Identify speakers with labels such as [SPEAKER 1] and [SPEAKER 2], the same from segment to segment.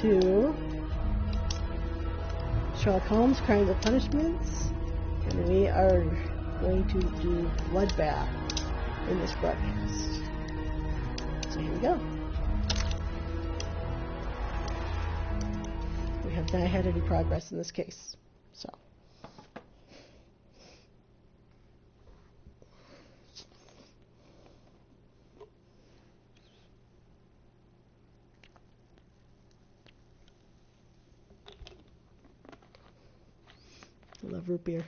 [SPEAKER 1] to Sherlock Holmes, Crimes and Punishments, and we are going to do Bloodbath in this broadcast. So here we go. We have not had any progress in this case, so. I love root beer.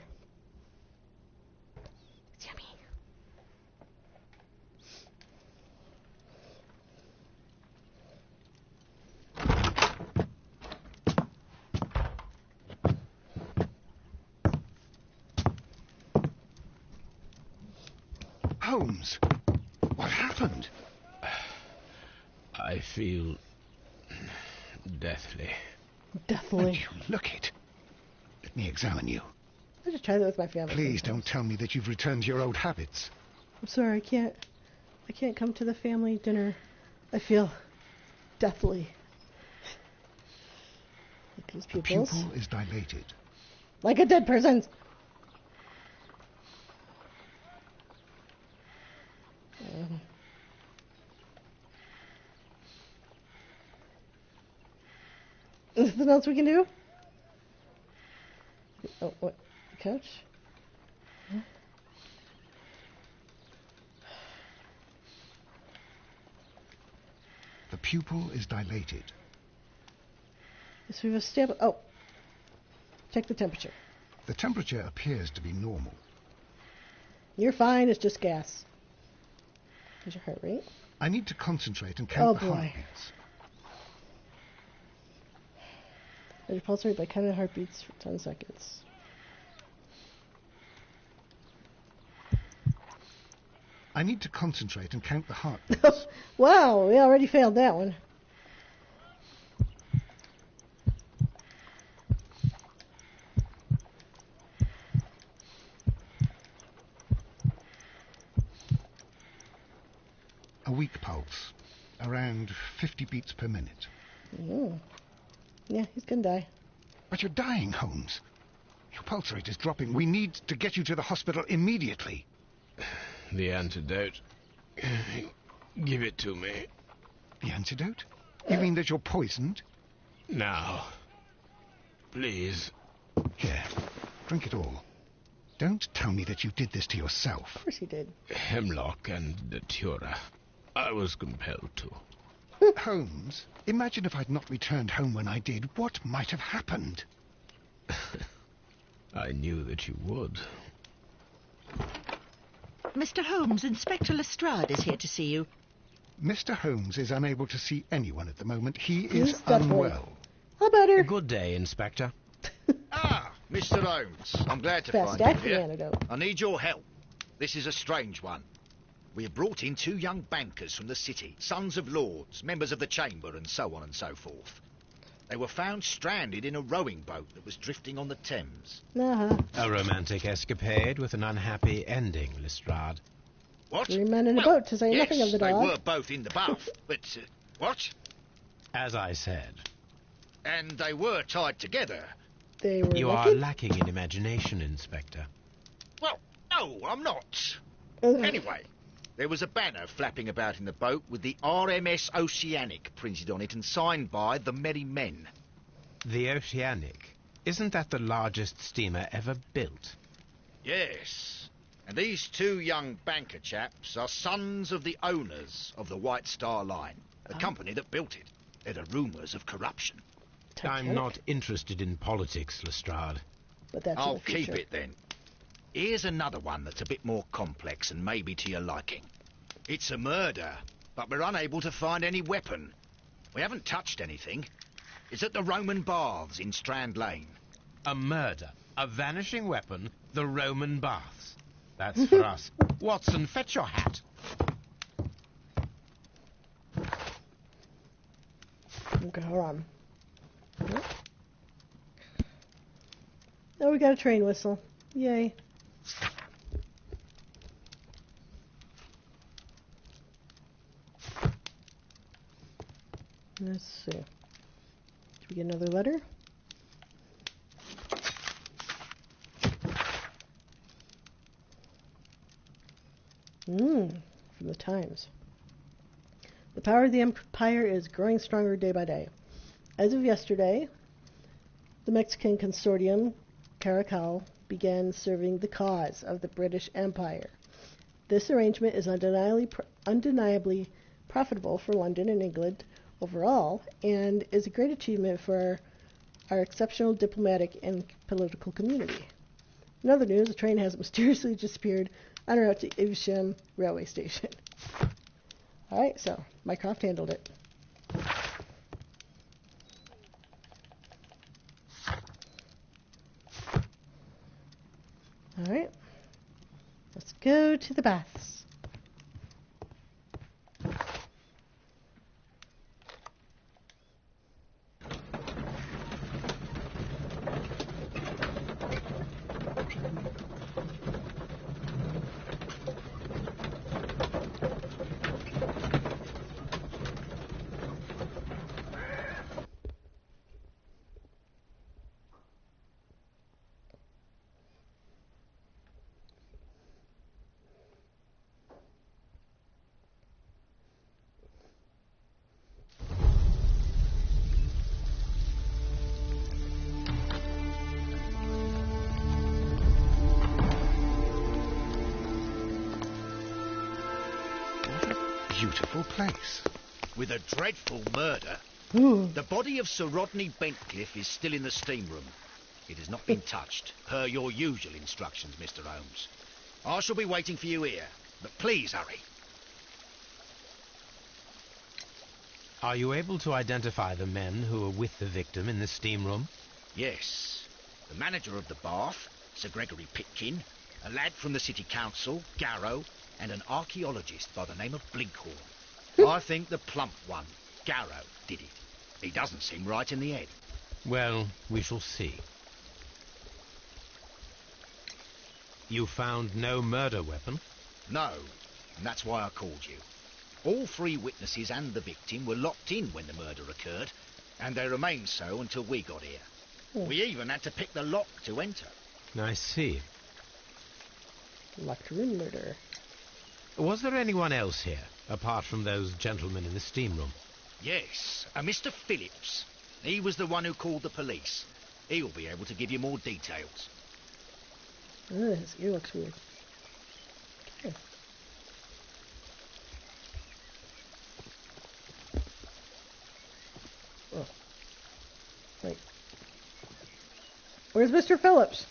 [SPEAKER 1] It's yummy.
[SPEAKER 2] Holmes, what happened?
[SPEAKER 3] I feel deathly.
[SPEAKER 1] Definitely.
[SPEAKER 2] Won't you look it? Let me examine you.
[SPEAKER 1] I just try that with my family.
[SPEAKER 2] Please don't tell me that you've returned to your old habits.
[SPEAKER 1] I'm sorry, I can't come to the family dinner. I feel deathly. Look at his
[SPEAKER 2] The
[SPEAKER 1] pupils.
[SPEAKER 2] pupil is dilated.
[SPEAKER 1] Like a dead person's. Anything else we can do? Oh, what? The couch? Huh?
[SPEAKER 2] The pupil is dilated.
[SPEAKER 1] Yes, we have a stab. Oh. Check the temperature.
[SPEAKER 2] The temperature appears to be normal.
[SPEAKER 1] You're fine, it's just gas. Here's your heart rate.
[SPEAKER 2] I need to concentrate and count the
[SPEAKER 1] boy.
[SPEAKER 2] heartbeats.
[SPEAKER 1] Your pulse rate by counting heartbeats for 10 seconds.
[SPEAKER 2] I need to concentrate and count the heartbeats.
[SPEAKER 1] Wow, we already failed that one.
[SPEAKER 2] A weak pulse, around 50 beats per minute.
[SPEAKER 1] Mm. Yeah, he's gonna die.
[SPEAKER 2] But you're dying, Holmes. Your pulse rate is dropping. We need to get you to the hospital immediately.
[SPEAKER 3] The antidote. Give it to me.
[SPEAKER 2] The antidote? You mean that you're poisoned?
[SPEAKER 3] Now. Please.
[SPEAKER 2] Here, drink it all. Don't tell me that you did this to yourself.
[SPEAKER 1] Of course he did.
[SPEAKER 3] Hemlock and datura. I was compelled to.
[SPEAKER 2] Holmes, imagine if I'd not returned home when I did. What might have happened?
[SPEAKER 3] I knew that you would.
[SPEAKER 4] Mr. Holmes, Inspector Lestrade is here to see you.
[SPEAKER 2] Mr. Holmes is unable to see anyone at the moment. He is
[SPEAKER 1] He's definitely-
[SPEAKER 2] unwell.
[SPEAKER 1] How about her?
[SPEAKER 3] Good day, Inspector.
[SPEAKER 5] Ah, Mr. Holmes, I'm glad to
[SPEAKER 1] Fast
[SPEAKER 5] find you
[SPEAKER 1] acting
[SPEAKER 5] here.
[SPEAKER 1] antidote.
[SPEAKER 5] I need your help. This is a strange one. We have brought in 2 young bankers from the city, sons of lords, members of the chamber, and so on and so forth. They were found stranded in a rowing boat that was drifting on the Thames.
[SPEAKER 1] Uh-huh.
[SPEAKER 3] A romantic escapade with an unhappy ending, Lestrade.
[SPEAKER 5] What?
[SPEAKER 1] 3 men in a
[SPEAKER 5] Well,
[SPEAKER 1] boat, to say
[SPEAKER 5] yes,
[SPEAKER 1] nothing of the
[SPEAKER 5] they
[SPEAKER 1] dog.
[SPEAKER 5] were both in the bath, but... what?
[SPEAKER 3] As I said,
[SPEAKER 5] And they were tied together.
[SPEAKER 1] They were
[SPEAKER 3] you are
[SPEAKER 1] lucky.
[SPEAKER 3] lacking in imagination, Inspector.
[SPEAKER 5] Well, no, I'm not.
[SPEAKER 1] Okay.
[SPEAKER 5] Anyway, there was a banner flapping about in the boat with the RMS Oceanic printed on it and signed by the Merry Men.
[SPEAKER 3] The Oceanic. Isn't that the largest steamer ever built?
[SPEAKER 5] Yes. And these 2 young banker chaps are sons of the owners of the White Star Line, the company that built it. There are rumours of corruption.
[SPEAKER 3] I'm
[SPEAKER 1] Titanic.
[SPEAKER 3] not interested in politics, Lestrade.
[SPEAKER 1] But that's in
[SPEAKER 5] I'll
[SPEAKER 1] the future.
[SPEAKER 5] keep it then. Here's another one that's a bit more complex and maybe to your liking. It's a murder, but we're unable to find any weapon. We haven't touched anything. It's at the Roman Baths in Strand Lane.
[SPEAKER 3] A murder, a vanishing weapon, the Roman baths. That's for us. Watson, fetch your hat.
[SPEAKER 1] Okay, hold on. Oh, we got a train whistle. Yay. Let's see. We get another letter. From the Times. The power of the empire is growing stronger day by day. As of yesterday, the Mexican consortium, Caracal, began serving the cause of the British Empire. This arrangement is undeniably profitable for London and England overall, and is a great achievement for our exceptional diplomatic and political community. In other news, a train has mysteriously disappeared en route to Evesham railway station. Alright, so Mycroft handled it. Alright, let's go to the baths.
[SPEAKER 2] Beautiful place.
[SPEAKER 5] With a dreadful murder.
[SPEAKER 1] Ooh.
[SPEAKER 5] The body of Sir Rodney Bentcliffe is still in the steam room. It has not been touched, per your usual instructions, Mr. Holmes. I shall be waiting for you here, but please hurry.
[SPEAKER 3] Are you able to identify the men who were with the victim in the steam room?
[SPEAKER 5] Yes. The manager of the bath, Sir Gregory Pitkin, a lad from the City Council, Garrow, and an archaeologist by the name of Blinkhorn. I think the plump one, Garrow, did it. He doesn't seem right in the head.
[SPEAKER 3] Well, we shall see. You found no murder weapon?
[SPEAKER 5] No, and that's why I called you. All three witnesses and the victim were locked in when the murder occurred, and they remained so until we got here. We even had to pick the lock to enter.
[SPEAKER 3] I see.
[SPEAKER 1] Locked room murder.
[SPEAKER 3] Was there anyone else here, apart from those gentlemen in the steam room?
[SPEAKER 5] Yes, a Mr. Phillips. He was the one who called the police. He'll be able to give you more details.
[SPEAKER 1] Oh, his ear looks weird. Okay. Oh. Wait. Where's Mr. Phillips?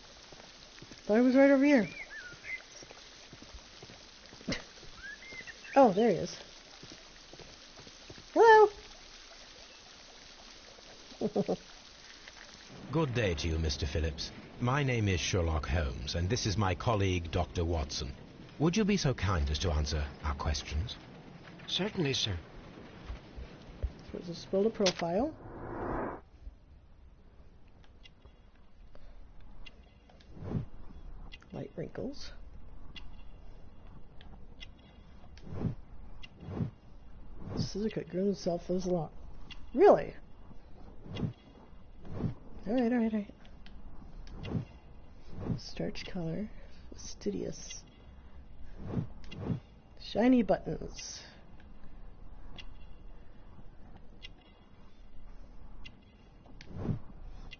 [SPEAKER 1] Thought he was right over here. Oh, there he is. Hello.
[SPEAKER 3] Good day to you, Mr. Phillips. My name is Sherlock Holmes, and this is my colleague, Dr. Watson. Would you be so kind as to answer our questions?
[SPEAKER 6] Certainly, sir.
[SPEAKER 1] So it's a spill of profile. Light wrinkles. Scissorcut grew himself lives a lot. Really? Alright. Starch color. Fastidious. Shiny buttons.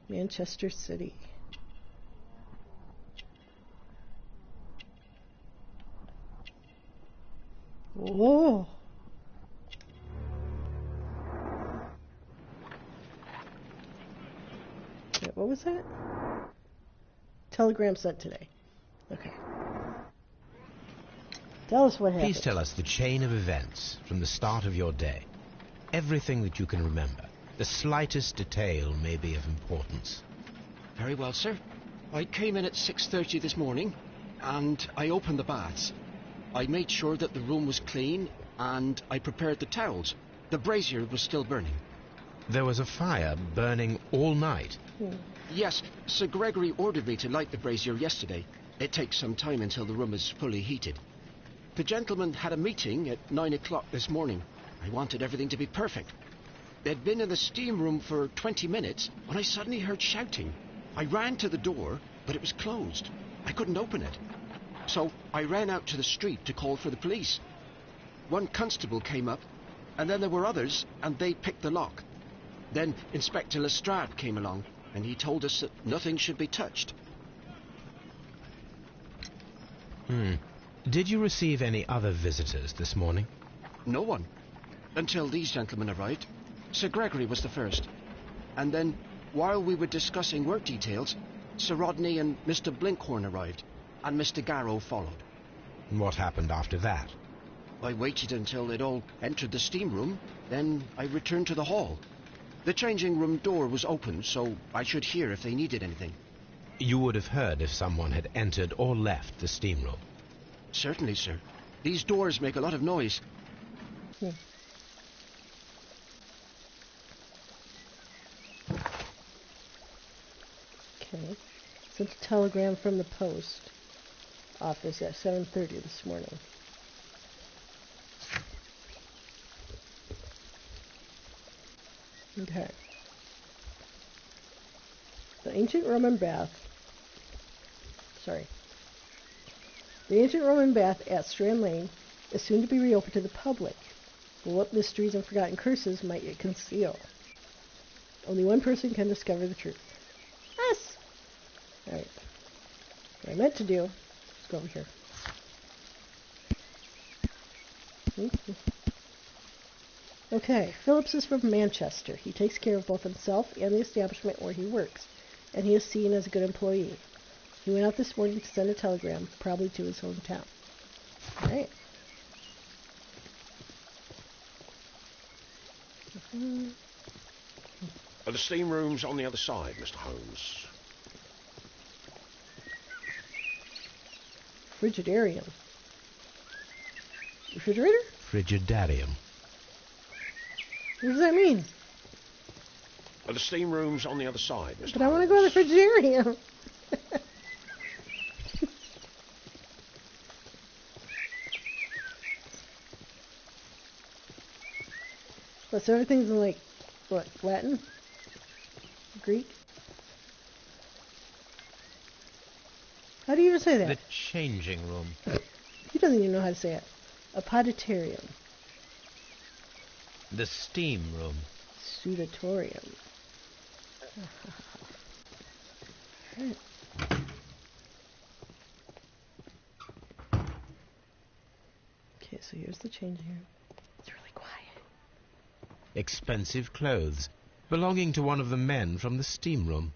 [SPEAKER 1] Manchester City. Whoa. Wait, what was that? Telegram sent today. Okay. Tell us what happened.
[SPEAKER 3] Please tell us the chain of events from the start of your day. Everything that you can remember. The slightest detail may be of importance.
[SPEAKER 6] Very well, sir. I came in at 6:30 this morning, and I opened the baths. I made sure that the room was clean, and I prepared the towels. The brazier was still burning.
[SPEAKER 3] There was a fire burning all night.
[SPEAKER 6] Yes, Sir Gregory ordered me to light the brazier yesterday. It takes some time until the room is fully heated. The gentlemen had a meeting at 9 o'clock this morning. I wanted everything to be perfect. They'd been in the steam room for 20 minutes when I suddenly heard shouting. I ran to the door, but it was closed. I couldn't open it. So I ran out to the street to call for the police. One constable came up, and then there were others, and they picked the lock. Then Inspector Lestrade came along, and he told us that nothing should be touched.
[SPEAKER 3] Did you receive any other visitors this morning?
[SPEAKER 6] No one. Until these gentlemen arrived. Sir Gregory was the first. And then, while we were discussing work details, Sir Rodney and Mr. Blinkhorn arrived, and Mr. Garrow followed.
[SPEAKER 3] What happened after that?
[SPEAKER 6] I waited until they'd all entered the steam room, then I returned to the hall. The changing room door was open, so I should hear if they needed anything.
[SPEAKER 3] You would have heard if someone had entered or left the steam room.
[SPEAKER 6] Certainly, sir. These doors make a lot of noise.
[SPEAKER 1] Hmm. Okay. Sent a telegram from the post office at 7:30 this morning. Okay. The ancient Roman bath at Strand Lane is soon to be reopened to the public. But what mysteries and forgotten curses might it conceal? Only one person can discover the truth. Us! Alright. What I meant to do is go over here. Okay, Phillips is from Manchester. He takes care of both himself and the establishment where he works, and he is seen as a good employee. He went out this morning to send a telegram, probably to his hometown. Alright.
[SPEAKER 7] The steam room's on the other side, Mr. Holmes.
[SPEAKER 1] Frigidarium. Refrigerator?
[SPEAKER 3] Frigidarium.
[SPEAKER 1] What does that mean?
[SPEAKER 7] The steam room's on the other side, Mr.
[SPEAKER 1] But I want to go to the Frigidarium. But so everything's in like, what, Latin? Greek? How do you even say that?
[SPEAKER 3] The changing room.
[SPEAKER 1] He doesn't even know how to say it. A poditarium.
[SPEAKER 3] The steam room.
[SPEAKER 1] Sudatorium. Right. Okay, so here's the changing room. It's really quiet.
[SPEAKER 3] Expensive clothes belonging to one of the men from the steam room.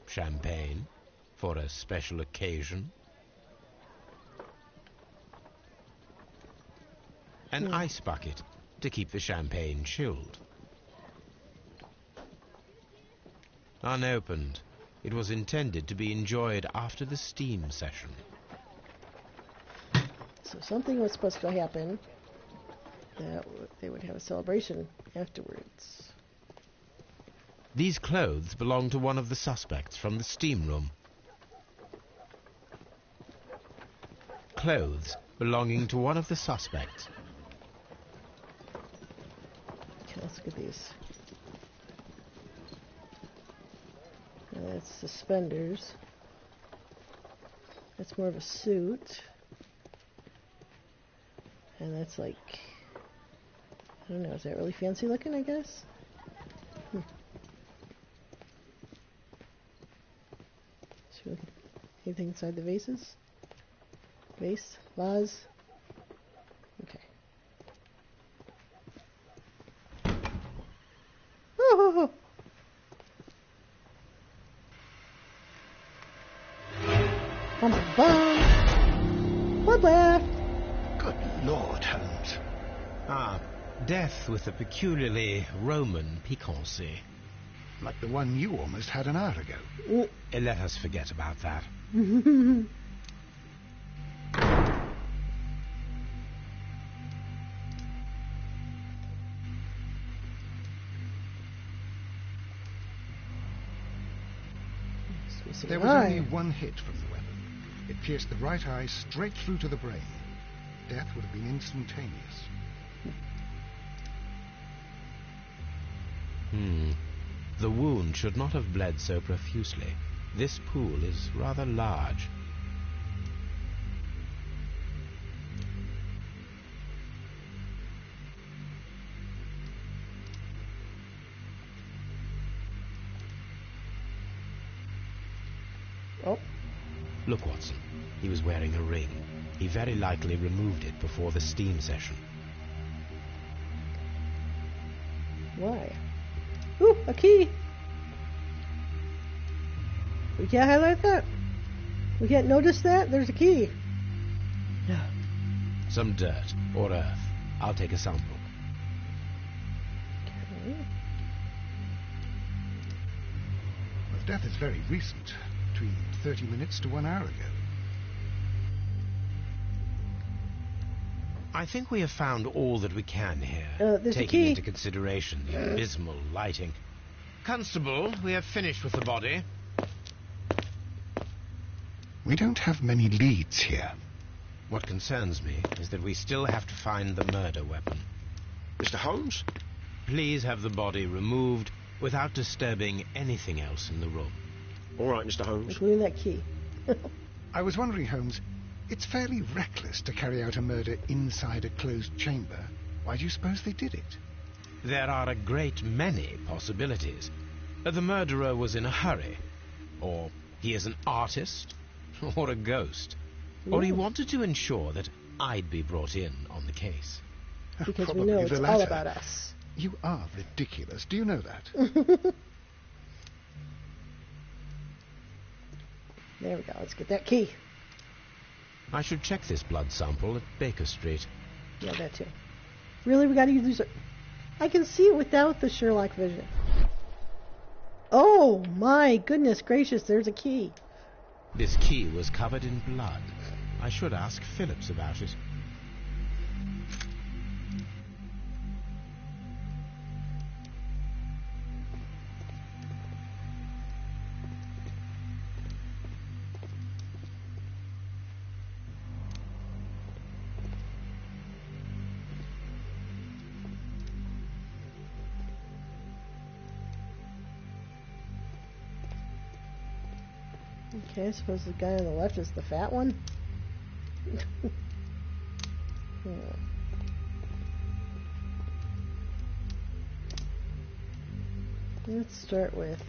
[SPEAKER 3] Champagne for a special occasion. An ice bucket to keep the champagne chilled. Unopened, it was intended to be enjoyed after the steam session.
[SPEAKER 1] So something was supposed to happen that they would have a celebration afterwards.
[SPEAKER 3] These clothes belong to one of the suspects from the steam room. Clothes belonging to one of the suspects.
[SPEAKER 1] Okay, let's look at these. That's suspenders. That's more of a suit. And that's like, I don't know, is that really fancy looking, I guess? Anything inside the vases? Vase? Vase? Okay. Oh! Bum, bum, bum. Blood left.
[SPEAKER 2] Good Lord, Holmes.
[SPEAKER 3] Ah, death with a peculiarly Roman piquancy.
[SPEAKER 2] Like the one you almost had an hour ago.
[SPEAKER 3] Let us forget about that.
[SPEAKER 1] Piercing
[SPEAKER 2] There was
[SPEAKER 1] eye.
[SPEAKER 2] only one hit from the weapon. It pierced the right eye straight through to the brain. Death would have been instantaneous.
[SPEAKER 3] The wound should not have bled so profusely. This pool is rather large.
[SPEAKER 1] Oh,
[SPEAKER 3] Look, Watson. He was wearing a ring. He very likely removed it before the steam session.
[SPEAKER 1] why? Ooh, a key. We can't highlight that? We can't notice that? There's a key.
[SPEAKER 3] Some dirt or earth. I'll take a sample.
[SPEAKER 1] Okay.
[SPEAKER 2] Well, death is very recent, between 30 minutes to 1 hour ago.
[SPEAKER 3] I think we have found all that we can here,
[SPEAKER 1] There's a
[SPEAKER 3] taking
[SPEAKER 1] key.
[SPEAKER 3] into consideration the abysmal lighting. Constable, we have finished with the body.
[SPEAKER 2] We don't have many leads here.
[SPEAKER 3] What concerns me is that we still have to find the murder weapon.
[SPEAKER 7] Mr. Holmes?
[SPEAKER 3] Please have the body removed without disturbing anything else in the room.
[SPEAKER 7] All right, Mr. Holmes.
[SPEAKER 1] Including that key.
[SPEAKER 2] I was wondering, Holmes, it's fairly reckless to carry out a murder inside a closed chamber. Why do you suppose they did it?
[SPEAKER 3] There are a great many possibilities. The murderer was in a hurry, or he is an artist, or a ghost, or he
[SPEAKER 1] Ooh.
[SPEAKER 3] wanted to ensure that I'd be brought in on the case.
[SPEAKER 1] Because we
[SPEAKER 2] Probably
[SPEAKER 1] know
[SPEAKER 2] the
[SPEAKER 1] it's all
[SPEAKER 2] latter.
[SPEAKER 1] about us.
[SPEAKER 2] You are ridiculous. Do you know that?
[SPEAKER 1] There we go. Let's get that key.
[SPEAKER 3] I should check this blood sample at Baker Street.
[SPEAKER 1] Yeah, that too. Really, we gotta use it. I can see it without the Sherlock vision. Oh my goodness gracious, there's a key.
[SPEAKER 3] This key was covered in blood. I should ask Phillips about it.
[SPEAKER 1] Okay, I suppose the guy on the left is the fat one. Let's start with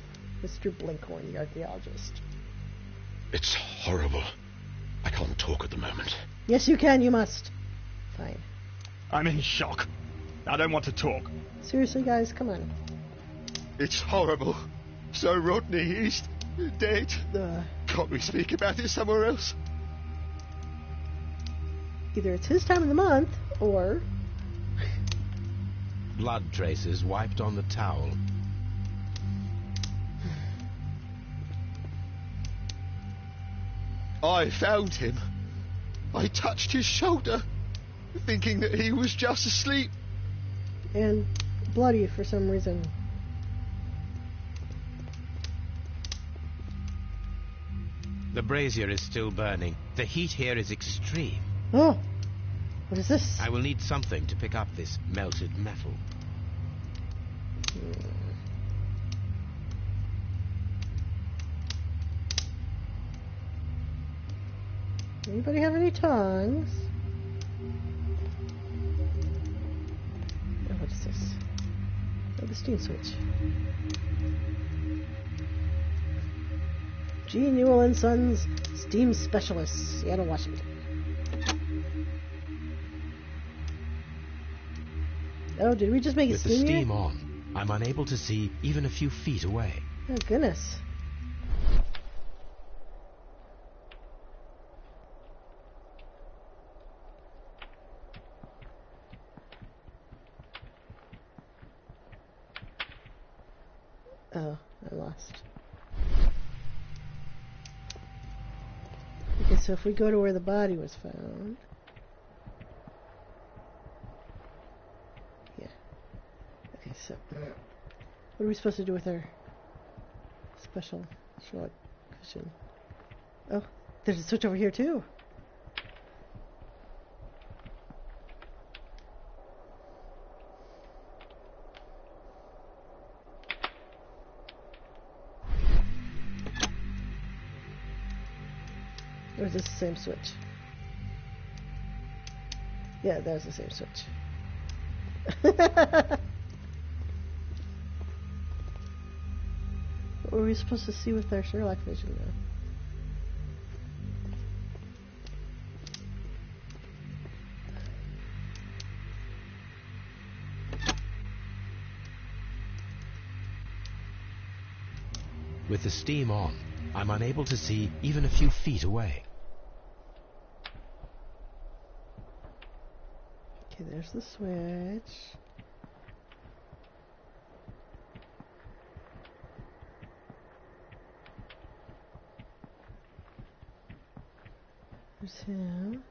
[SPEAKER 1] Mr. Blinkhorn, the archaeologist.
[SPEAKER 7] It's horrible. I can't talk at the moment.
[SPEAKER 1] Yes, you can. You must. Fine.
[SPEAKER 8] I'm in shock. I don't want to talk.
[SPEAKER 1] Seriously, guys, come on.
[SPEAKER 8] It's horrible. So Rodney, he's dead.
[SPEAKER 1] Uh,
[SPEAKER 8] Can't we speak about it somewhere else?
[SPEAKER 1] Either it's his time of the month, or
[SPEAKER 3] Blood traces wiped on the towel.
[SPEAKER 8] I found him. I touched his shoulder, thinking that he was just asleep.
[SPEAKER 1] and bloody for some reason.
[SPEAKER 3] The brazier is still burning. The heat here is extreme.
[SPEAKER 1] Oh, what is this?
[SPEAKER 3] I will need something to pick up this melted metal.
[SPEAKER 1] Anybody have any tongs? Oh, what is this? Oh, the steam switch. G. Newell and Sons, Steam Specialists, Seattle, Washington. Oh, did we just make it
[SPEAKER 3] With the
[SPEAKER 1] steamier?
[SPEAKER 3] steam on, I'm unable to see even a few feet away.
[SPEAKER 1] Oh, goodness. Oh, I lost. Okay, so if we go to where the body was found. Yeah. Okay, so what are we supposed to do with our special Sherlock vision. Oh, there's a switch over here too. Or is this the same switch? Yeah, there's the same switch. What were we supposed to see with our Sherlock vision, though?
[SPEAKER 3] With the steam on, I'm unable to see even a few feet away.
[SPEAKER 1] Okay, there's the switch. There's him.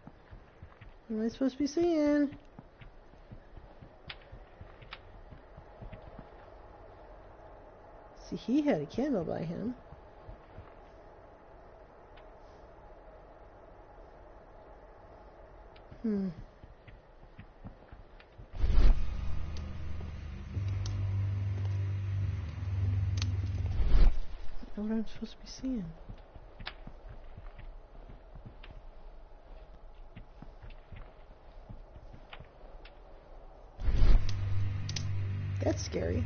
[SPEAKER 1] What am I supposed to be seeing? See, he had a candle by him. I don't know what I'm supposed to be seeing. That's scary.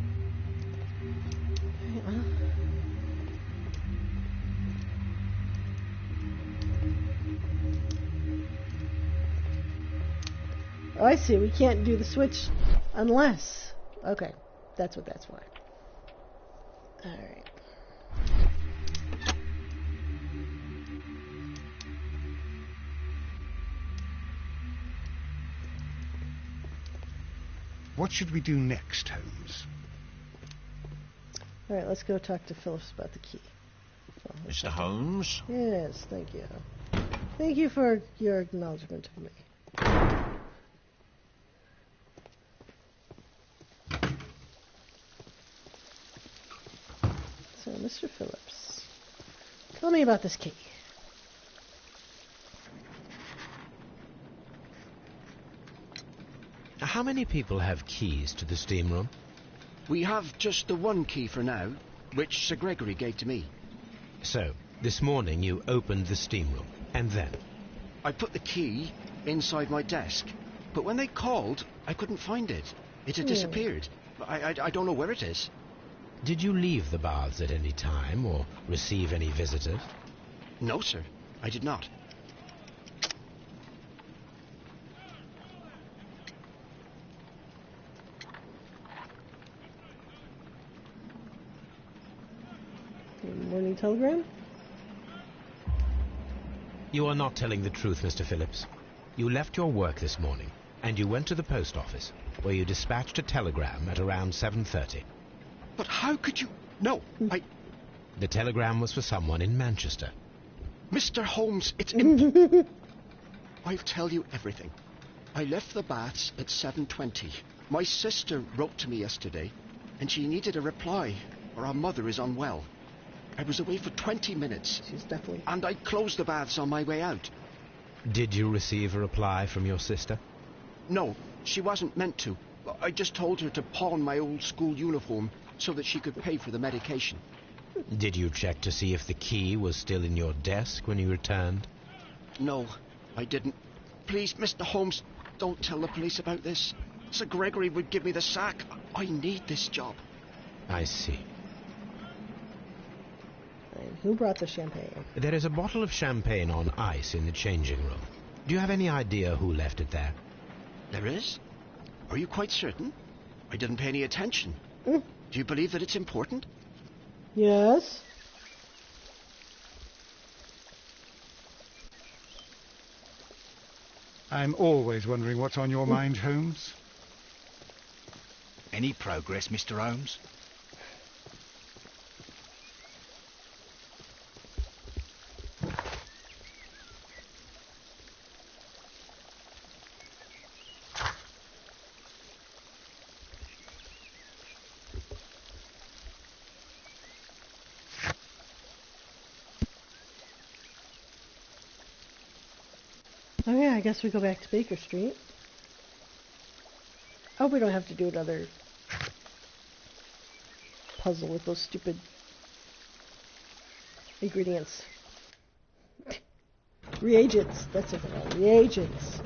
[SPEAKER 1] Oh, I see. We can't do the switch unless... Okay, that's what that's for. Alright.
[SPEAKER 2] What should we do next, Holmes?
[SPEAKER 1] Alright, let's go talk to Phillips about the key.
[SPEAKER 7] Mr. Holmes?
[SPEAKER 1] Yes, thank you. Thank you for your acknowledgement of me. So, Mr. Phillips, tell me about this key.
[SPEAKER 3] How many people have keys to the steam room?
[SPEAKER 6] We have just the one key for now, which Sir Gregory gave to me.
[SPEAKER 3] So, this morning you opened the steam room, and then?
[SPEAKER 6] I put the key inside my desk, but when they called, I couldn't find it. It had disappeared. I don't know where it is.
[SPEAKER 3] Did you leave the baths at any time, or receive any visitors?
[SPEAKER 6] No, sir, I did not.
[SPEAKER 1] Morning telegram?
[SPEAKER 3] You are not telling the truth, Mr. Phillips. You left your work this morning, and you went to the post office, where you dispatched a telegram at around 7:30.
[SPEAKER 6] But how could you... No,
[SPEAKER 3] The telegram was for someone in Manchester.
[SPEAKER 6] Mr. Holmes, it's... I'll tell you everything. I left the baths at 7:20. My sister wrote to me yesterday, and she needed a reply, or her mother is unwell. I was away for 20 minutes.
[SPEAKER 1] She's definitely...
[SPEAKER 6] And I closed the baths on my way out.
[SPEAKER 3] Did you receive a reply from your sister?
[SPEAKER 6] No, she wasn't meant to. I just told her to pawn my old school uniform so that she could pay for the medication.
[SPEAKER 3] Did you check to see if the key was still in your desk when you returned?
[SPEAKER 6] No, I didn't. Please, Mr. Holmes, don't tell the police about this. Sir Gregory would give me the sack. I need this job.
[SPEAKER 3] I see.
[SPEAKER 1] And who brought the champagne?
[SPEAKER 3] There is a bottle of champagne on ice in the changing room. Do you have any idea who left it there?
[SPEAKER 6] There is? Are you quite certain? I didn't pay any attention.
[SPEAKER 1] Mm.
[SPEAKER 6] Do you believe that it's important?
[SPEAKER 1] Yes.
[SPEAKER 2] I'm always wondering what's on your mind, Holmes.
[SPEAKER 5] Any progress, Mr. Holmes?
[SPEAKER 1] Oh yeah, I guess we go back to Baker Street. Oh, we don't have to do another puzzle with those stupid ingredients. Reagents. That's what they're called. Reagents.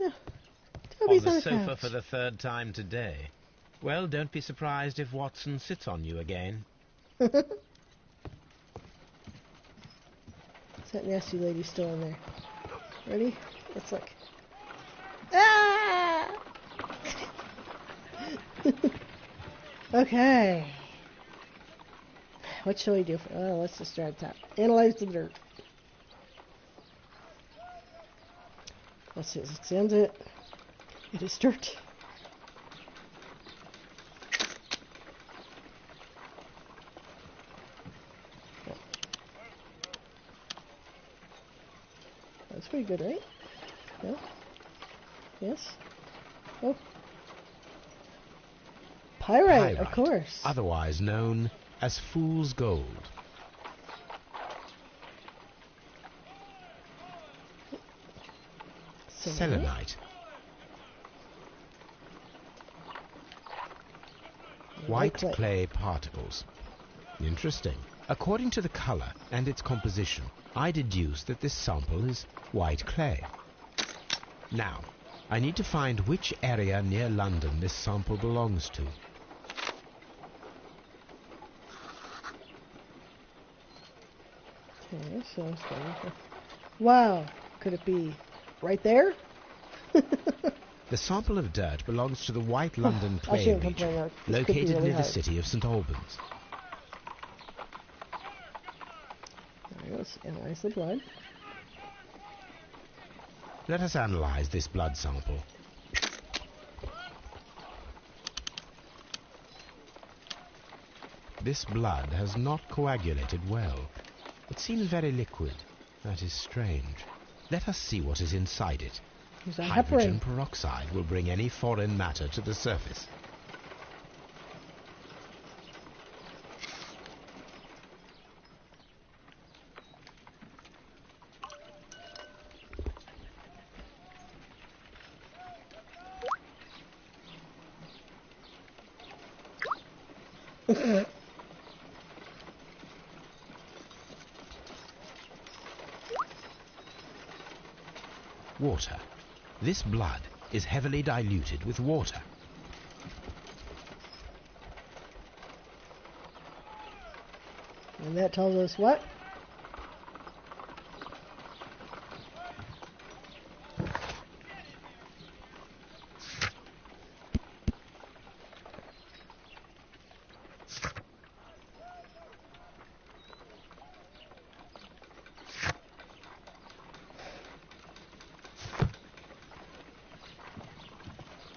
[SPEAKER 1] Yeah.
[SPEAKER 3] On
[SPEAKER 1] Toby's
[SPEAKER 3] the
[SPEAKER 1] on a
[SPEAKER 3] sofa
[SPEAKER 1] couch.
[SPEAKER 3] for the third time today. Well, don't be surprised if Watson sits on you again.
[SPEAKER 1] Is that nasty lady still in there? Ready? Let's look. Ah! Okay. What shall we do? Let's just start at the top. Analyze the dirt. Let's see. Let's examine it. It is dirt. That's pretty good, right? No? Yes? Oh. Pyrite, of course.
[SPEAKER 3] Otherwise known as fool's gold. Selenite. White clay particles. Interesting. According to the color and its composition, I deduce that this sample is white clay. Now, I need to find which area near London this sample belongs to.
[SPEAKER 1] Okay, so wow, could it be right there?
[SPEAKER 3] The sample of dirt belongs to the White London clay region, located near the city of St. Albans.
[SPEAKER 1] Let's analyze the blood.
[SPEAKER 3] Let us analyze this blood sample. This blood has not coagulated well. It seems very liquid. That is strange. Let us see what is inside it. Hydrogen peroxide will bring any foreign matter to the surface. Water. This blood is heavily diluted with water.
[SPEAKER 1] And that tells us what?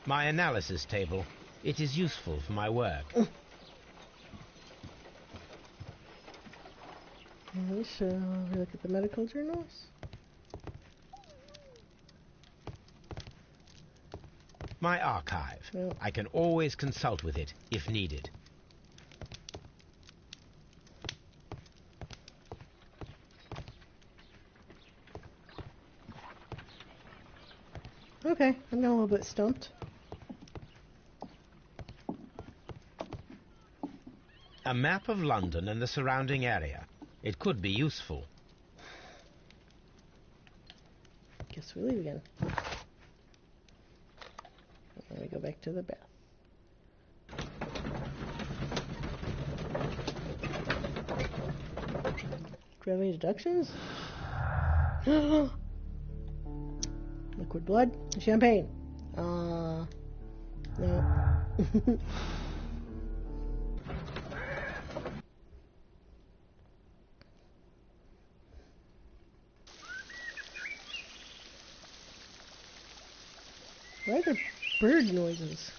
[SPEAKER 3] My analysis table. It is useful for my work.
[SPEAKER 1] Shall we look at the medical journals?
[SPEAKER 3] My archive.
[SPEAKER 1] Well,
[SPEAKER 3] I can always consult with it if needed.
[SPEAKER 1] okay, I'm getting a little bit stumped.
[SPEAKER 3] A map of London and the surrounding area. It could be useful.
[SPEAKER 1] Guess we leave again. Let me go back to the bath. Do we have any deductions? Liquid blood? Champagne. No. Why are there bird noises.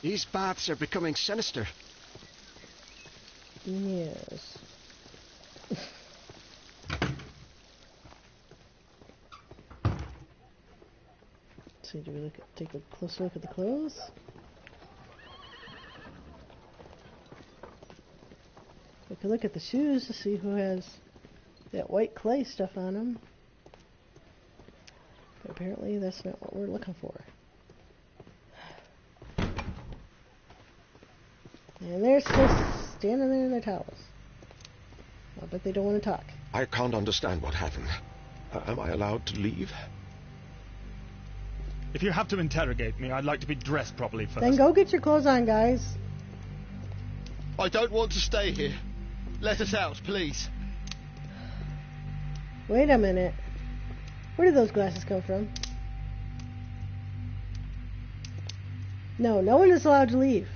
[SPEAKER 6] These baths are becoming sinister.
[SPEAKER 1] Yes. So do we take a closer look at the clothes? We could look at the shoes to see who has that white clay stuff on them. But apparently that's not what we're looking for. And they're still standing there in their towels. I bet they don't want to talk.
[SPEAKER 7] I can't understand what happened. Am I allowed to leave?
[SPEAKER 9] If you have to interrogate me, I'd like to be dressed properly first.
[SPEAKER 1] Then go get your clothes on, guys.
[SPEAKER 8] I don't want to stay here. Let us out, please.
[SPEAKER 1] Wait a minute. Where did those glasses come from? No, no one is allowed to leave.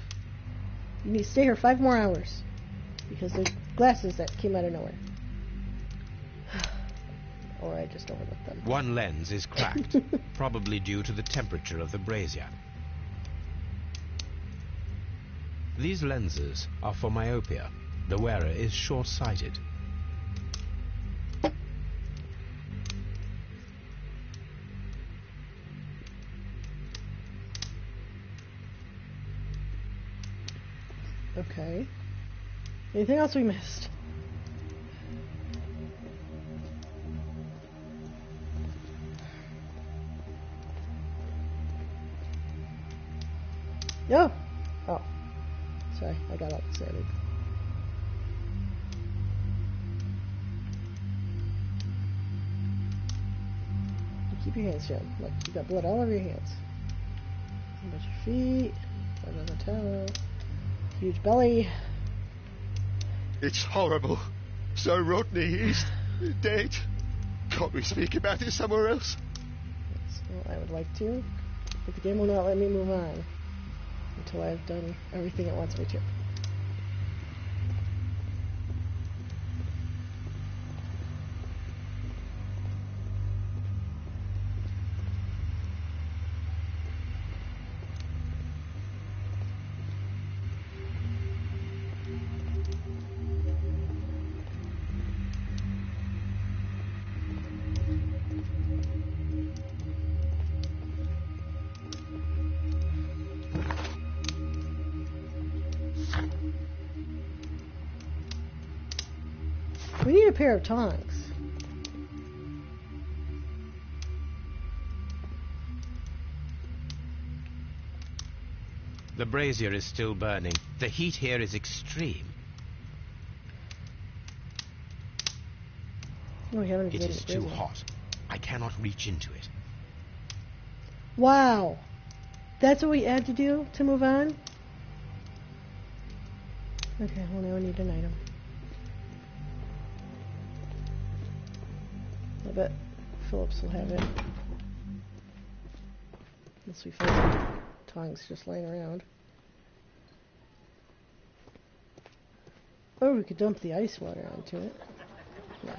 [SPEAKER 1] You need to stay here 5 more hours. Because there's glasses that came out of nowhere. Or I just overlooked them.
[SPEAKER 3] One lens is cracked, probably due to the temperature of the brazier. These lenses are for myopia. The wearer is short-sighted.
[SPEAKER 1] Okay. Anything else we missed? No. Oh. Sorry, I got all excited. Keep your hands down. Look, you got blood all over your hands. About your feet. Blood on the towel. Huge belly.
[SPEAKER 8] It's horrible. So Rodney is dead. Can't we speak about it somewhere else?
[SPEAKER 1] Well, I would like to, but the game will not let me move on until I've done everything it wants me to. We need a pair of tongs.
[SPEAKER 3] The brazier is still burning. The heat here is extreme.
[SPEAKER 1] Oh, we haven't
[SPEAKER 3] It
[SPEAKER 1] even
[SPEAKER 3] is
[SPEAKER 1] gotten
[SPEAKER 3] too
[SPEAKER 1] the
[SPEAKER 3] hot. I cannot reach into it.
[SPEAKER 1] Wow. That's what we had to do to move on? Okay, well now we need an item. I bet Phillips will have it. Unless we find some tongs just laying around. Or we could dump the ice water onto it. Yeah.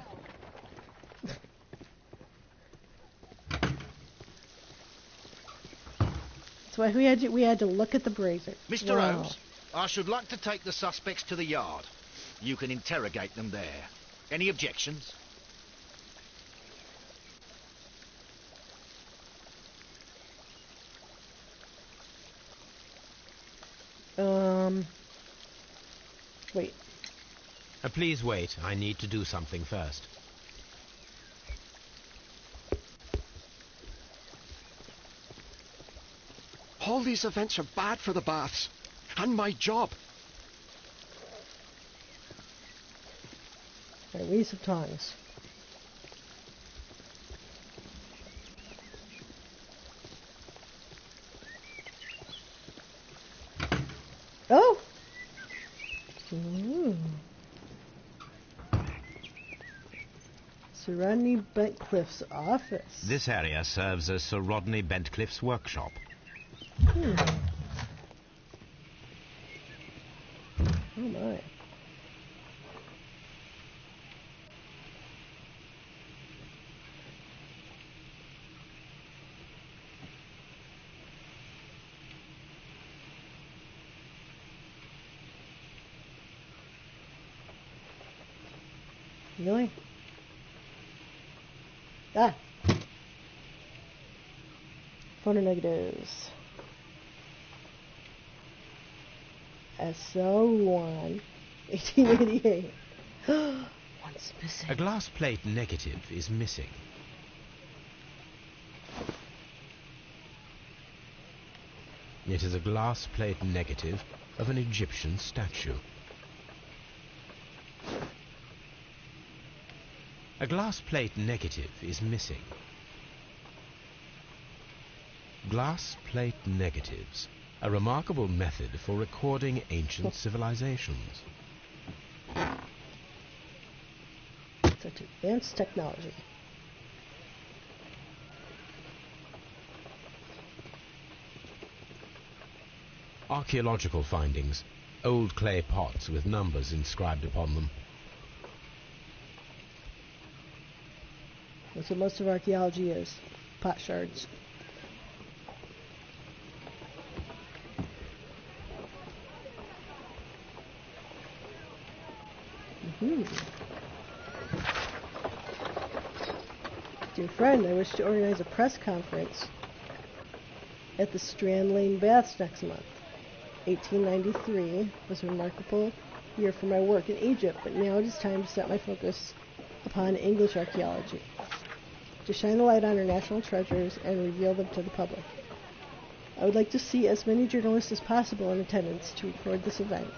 [SPEAKER 1] That's why we had to look at the brazier.
[SPEAKER 5] Mr. Holmes, I should like to take the suspects to the yard. You can interrogate them there. Any objections?
[SPEAKER 1] Wait.
[SPEAKER 3] Please wait. I need to do something first.
[SPEAKER 6] All these events are bad for the baths. And my job.
[SPEAKER 1] Right, we need some tongs. Oh! Ooh. Sir Rodney Bentcliffe's office.
[SPEAKER 3] This area serves as Sir Rodney Bentcliffe's workshop.
[SPEAKER 1] Oh my. Really? Ah! Photo negatives. SO1, 1888. One's missing.
[SPEAKER 3] A glass plate negative is missing. It is a glass plate negative of an Egyptian statue. A glass plate negative is missing. Glass plate negatives, a remarkable method for recording ancient civilizations.
[SPEAKER 1] Such advanced technology.
[SPEAKER 3] Archaeological findings, old clay pots with numbers inscribed upon them.
[SPEAKER 1] That's what most of archaeology is. Pot shards. Dear friend, I wish to organize a press conference at the Strand Lane Baths next month. 1893 was a remarkable year for my work in Egypt, but now it is time to set my focus upon English archaeology, to shine the light on our national treasures and reveal them to the public. I would like to see as many journalists as possible in attendance to record this event,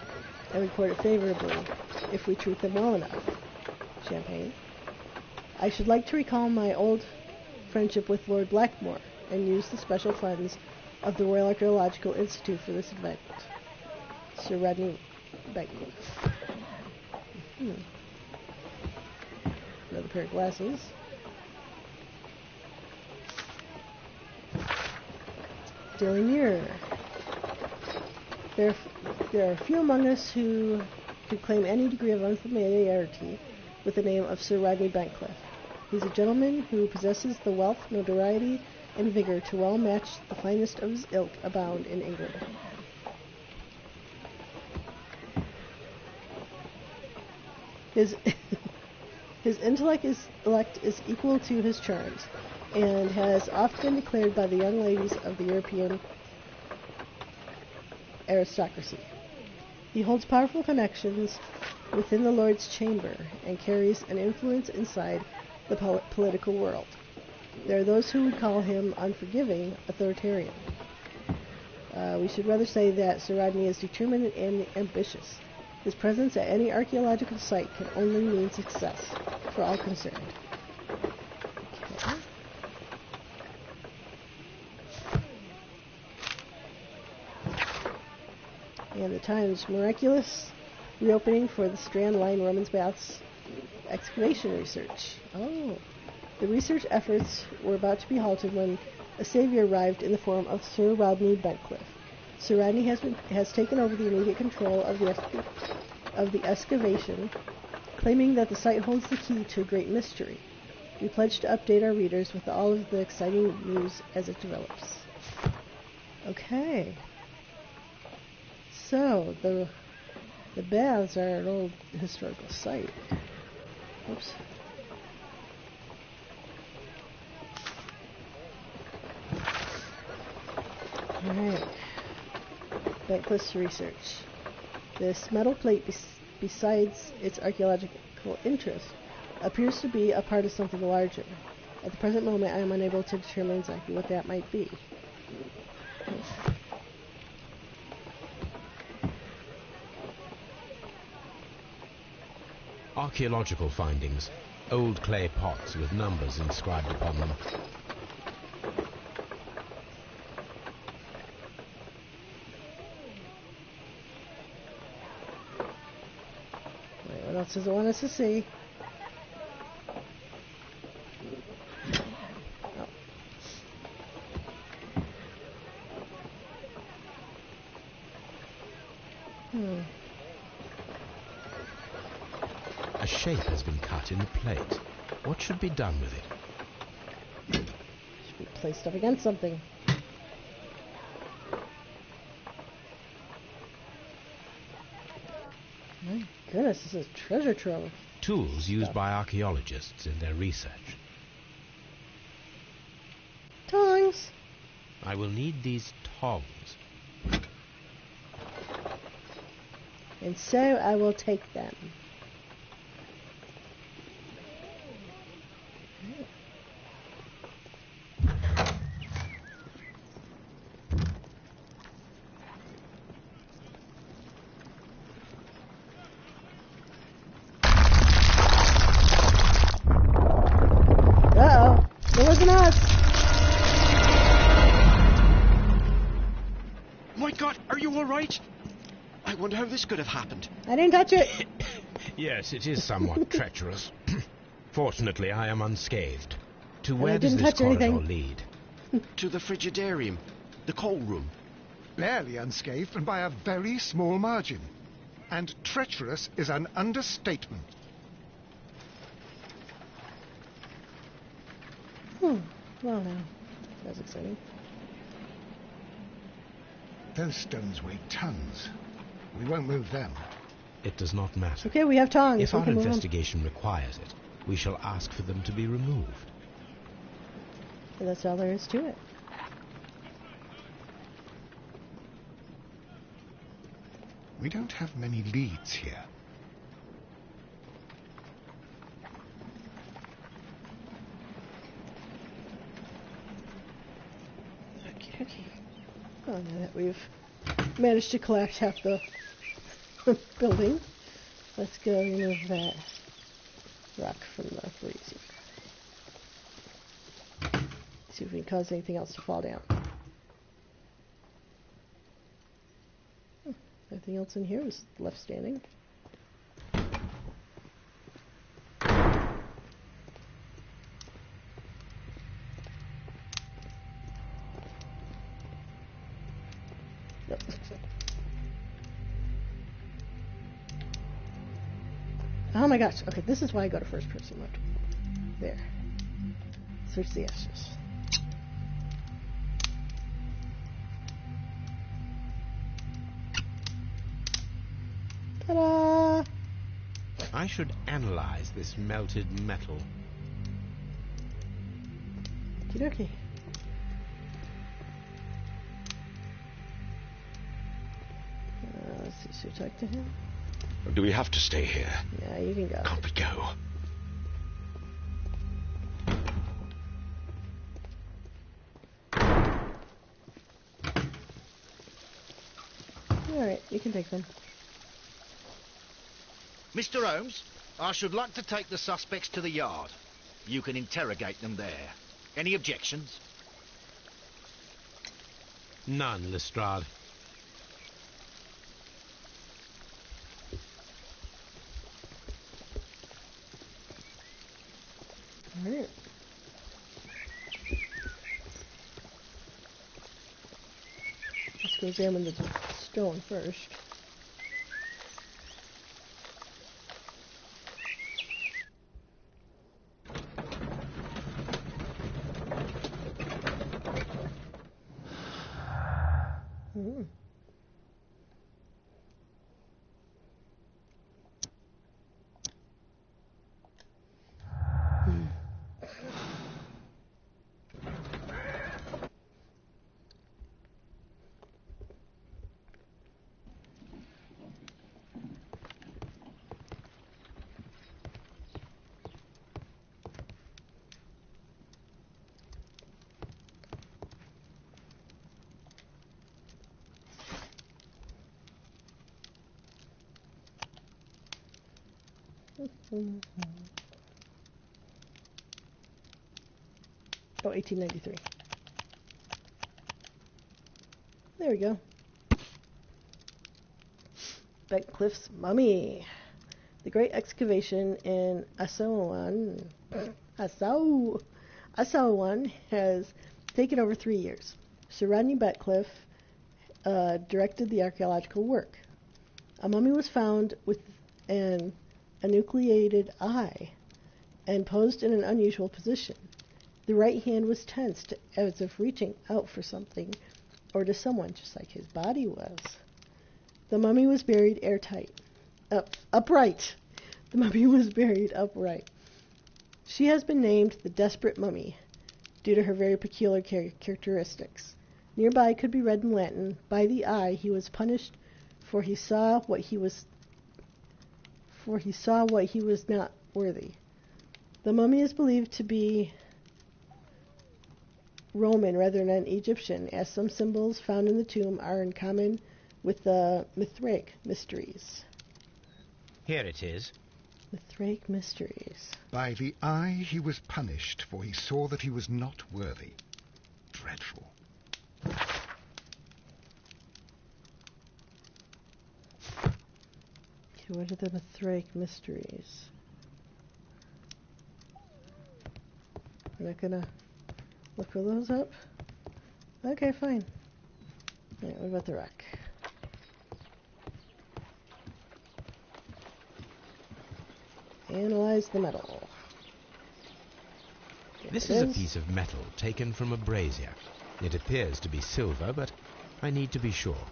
[SPEAKER 1] and record it favorably if we treat them well enough. Champagne. I should like to recall my old friendship with Lord Blackmore and use the special funds of the Royal Archaeological Institute for this event. Sir Rodney Beckwith. Another pair of glasses. Daily Mirror. There are few among us who could claim any degree of unfamiliarity with the name of Sir Rodney Bencliffe. He's a gentleman who possesses the wealth, notoriety, and vigor to well match the finest of his ilk abound in England. His intellect is equal to his charms, and has often been declared by the young ladies of the European aristocracy. He holds powerful connections within the Lord's chamber and carries an influence inside the political world. There are those who would call him unforgiving, authoritarian. We should rather say that Sir Rodney is determined and ambitious. His presence at any archaeological site can only mean success for all concerned. Okay. And the Times, miraculous reopening for the Strand Line Women's Baths excavation research. Oh. The research efforts were about to be halted when a savior arrived in the form of Sir Rodney Bencliffe. Sir Rodney has taken over the immediate control of the excavation, claiming that the site holds the key to a great mystery. We pledge to update our readers with all of the exciting news as it develops. Okay. So, the baths are an old historical site. Oops. Alright. Bencliffe's research. This metal plate, besides its archaeological interest, appears to be a part of something larger. At the present moment, I am unable to determine exactly what that might be.
[SPEAKER 3] Archaeological findings, old clay pots with numbers inscribed upon them.
[SPEAKER 1] Wait, what else does it want us to see?
[SPEAKER 3] shape has been cut in the plate. What should be done with it?
[SPEAKER 1] Should be placed up against something. My goodness, this is treasure trove.
[SPEAKER 3] Tools used by archaeologists in their research.
[SPEAKER 1] Tongs!
[SPEAKER 3] I will need these tongs.
[SPEAKER 1] And so I will take them. Uh-oh. It wasn't us.
[SPEAKER 6] My God, are you all right? I wonder how this could have happened.
[SPEAKER 1] I didn't touch it.
[SPEAKER 3] Yes, it is somewhat treacherous. Fortunately, I am unscathed. To
[SPEAKER 1] I
[SPEAKER 3] where does
[SPEAKER 1] didn't
[SPEAKER 3] this
[SPEAKER 1] touch
[SPEAKER 3] corridor
[SPEAKER 1] anything.
[SPEAKER 3] lead?
[SPEAKER 6] To the frigidarium, the coal room.
[SPEAKER 2] Barely unscathed and by a very small margin. And treacherous is an understatement.
[SPEAKER 1] Well, now. That's exciting.
[SPEAKER 2] Those stones weigh tons. We won't move them.
[SPEAKER 3] It does not matter.
[SPEAKER 1] Okay, we have tongs.
[SPEAKER 3] If
[SPEAKER 1] We
[SPEAKER 3] our
[SPEAKER 1] can move on.
[SPEAKER 3] investigation requires it, we shall ask for them to be removed.
[SPEAKER 1] And that's all there is to it.
[SPEAKER 2] We don't have many leads here.
[SPEAKER 1] Okay. Well, now that we've managed to collect half the building, let's go remove that rock from the brazier. See if we can cause anything else to fall down. Nothing else in here is left standing. Nope. Oh my gosh. Okay, this is why I go to first person mode. There. Search the ashes. Ta-da!
[SPEAKER 3] I should analyze this melted metal.
[SPEAKER 1] Okey-dokey. Let's see, should we talk to him?
[SPEAKER 7] Or do we have to stay here?
[SPEAKER 1] Yeah, you can go.
[SPEAKER 7] Can't we go?
[SPEAKER 1] Alright, you can take them.
[SPEAKER 5] Mr. Holmes, I should like to take the suspects to the yard. You can interrogate them there. Any objections?
[SPEAKER 3] None, Lestrade.
[SPEAKER 1] Alright. Let's go examine the stone first. Oh, 1893. There we go. Beckwith's mummy. The great excavation in Aswan has taken over 3 years. Sir Rodney Beckwith directed the archaeological work. A mummy was found with an enucleated eye and posed in an unusual position. The right hand was tensed as if reaching out for something or to someone, just like his body was. The mummy was buried airtight. Upright. The mummy was buried upright. She has been named the Desperate Mummy due to her very peculiar characteristics. Nearby could be read in Latin, "By the eye he was punished, for he saw what he was not worthy." The mummy is believed to be Roman rather than Egyptian, as some symbols found in the tomb are in common with the Mithraic mysteries.
[SPEAKER 3] Here it is.
[SPEAKER 1] Mithraic mysteries.
[SPEAKER 2] By the eye he was punished, for he saw that he was not worthy. Dreadful.
[SPEAKER 1] Okay, what are the Mithraic mysteries? We're not gonna look for those up? Okay, fine. Alright, what about the rock? Analyze the metal.
[SPEAKER 3] This is a piece of metal taken from a brazier. It appears to be silver, but I need to be sure.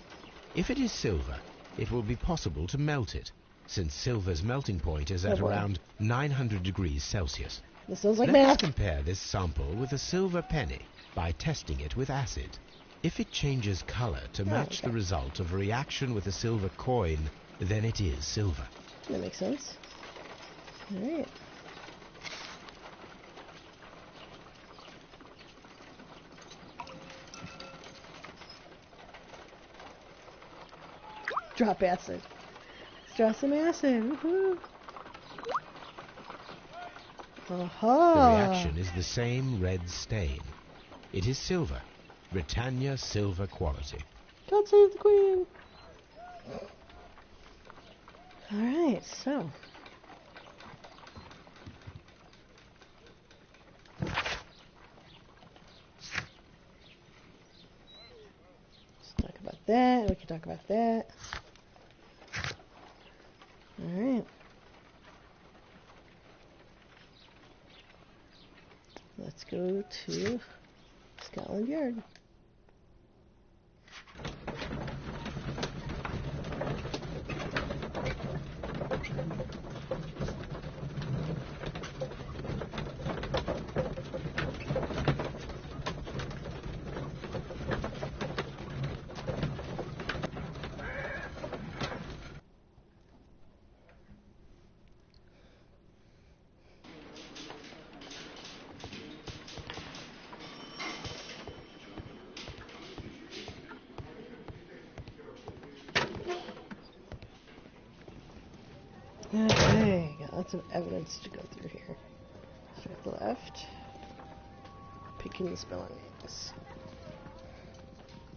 [SPEAKER 3] If it is silver, it will be possible to melt it, since silver's melting point is at around 900 degrees Celsius.
[SPEAKER 1] This sounds like
[SPEAKER 3] Let us
[SPEAKER 1] math.
[SPEAKER 3] compare this sample with a silver penny by testing it with acid. If it changes color to match the result of a reaction with a silver coin, then it is silver.
[SPEAKER 1] That makes sense. Alright. Drop acid. Let's drop some acid. Woohoo! Aha!
[SPEAKER 3] The reaction is the same red stain. It is silver. Britannia silver quality.
[SPEAKER 1] God save the Queen! Alright, so. Let's talk about that. We can talk about that. Alright. Let's go to Scotland Yard. Okay, got lots of evidence to go through here. Start at the left. Pickens belongings.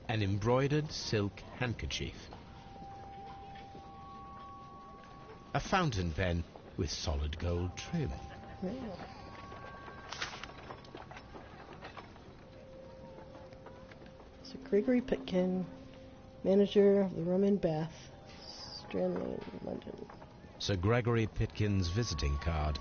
[SPEAKER 3] An embroidered silk handkerchief. A fountain pen with solid gold trim.
[SPEAKER 1] Yeah. So Gregory Pitkin, manager of the Roman Bath, Strand Lane, London.
[SPEAKER 3] Sir Gregory Pitkin's visiting card.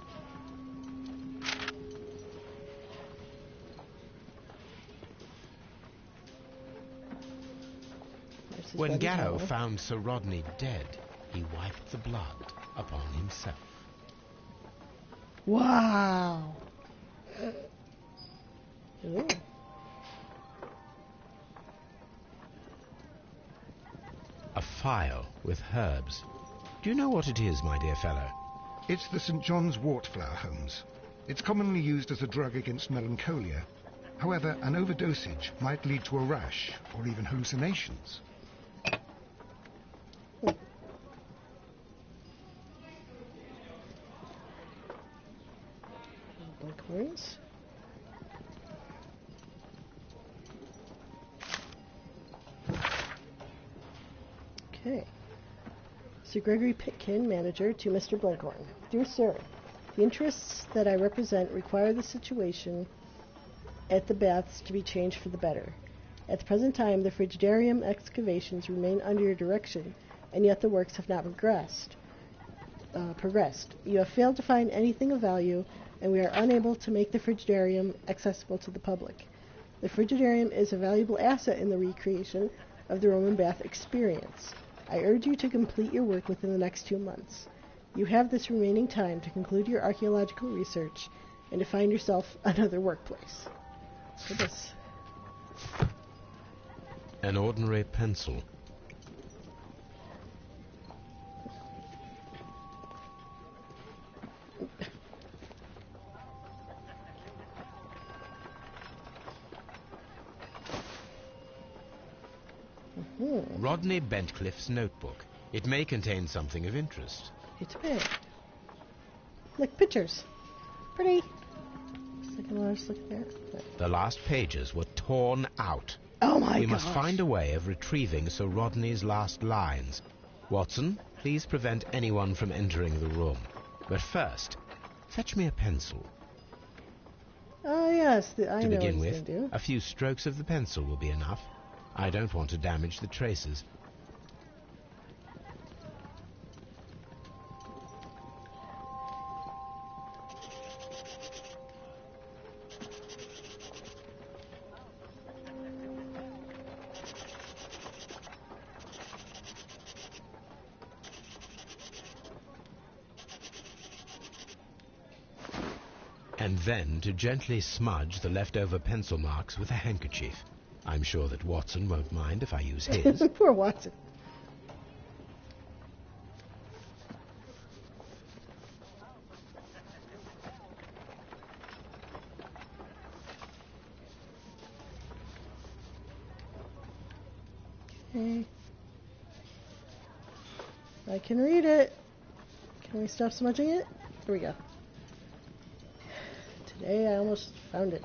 [SPEAKER 3] When Garrow found Sir Rodney dead, he wiped the blood upon himself.
[SPEAKER 1] Wow! Ooh.
[SPEAKER 3] A phial with herbs. Do you know what it is, my dear fellow?
[SPEAKER 2] It's the St. John's wort flower, Holmes. It's commonly used as a drug against melancholia. However, an overdosage might lead to a rash or even hallucinations.
[SPEAKER 1] Blackthorns. Okay. Sir Gregory Pitkin, manager, to Mr. Blenkhorn. Dear Sir, the interests that I represent require the situation at the baths to be changed for the better. At the present time, the frigidarium excavations remain under your direction, and yet the works have not progressed. progressed. You have failed to find anything of value, and we are unable to make the Frigidarium accessible to the public. The Frigidarium is a valuable asset in the recreation of the Roman bath experience. I urge you to complete your work within the next 2 months. You have this remaining time to conclude your archaeological research and to find yourself another workplace. So this.
[SPEAKER 3] An ordinary pencil. Rodney Bentcliffe's notebook. It may contain something of interest.
[SPEAKER 1] It's big. Look, pictures. Pretty. Just look there.
[SPEAKER 3] The last pages were torn out.
[SPEAKER 1] Oh my god.
[SPEAKER 3] We must find a way of retrieving Sir Rodney's last lines. Watson, please prevent anyone from entering the room. But first, fetch me a pencil.
[SPEAKER 1] Oh yes, I
[SPEAKER 3] to
[SPEAKER 1] know
[SPEAKER 3] begin
[SPEAKER 1] what
[SPEAKER 3] with,
[SPEAKER 1] he's gonna do.
[SPEAKER 3] a few strokes of the pencil will be enough. I don't want to damage the traces. And then to gently smudge the leftover pencil marks with a handkerchief. I'm sure that Watson won't mind if I use his.
[SPEAKER 1] Poor Watson. Okay. I can read it. Can we stop smudging it? Here we go. Today I almost found it.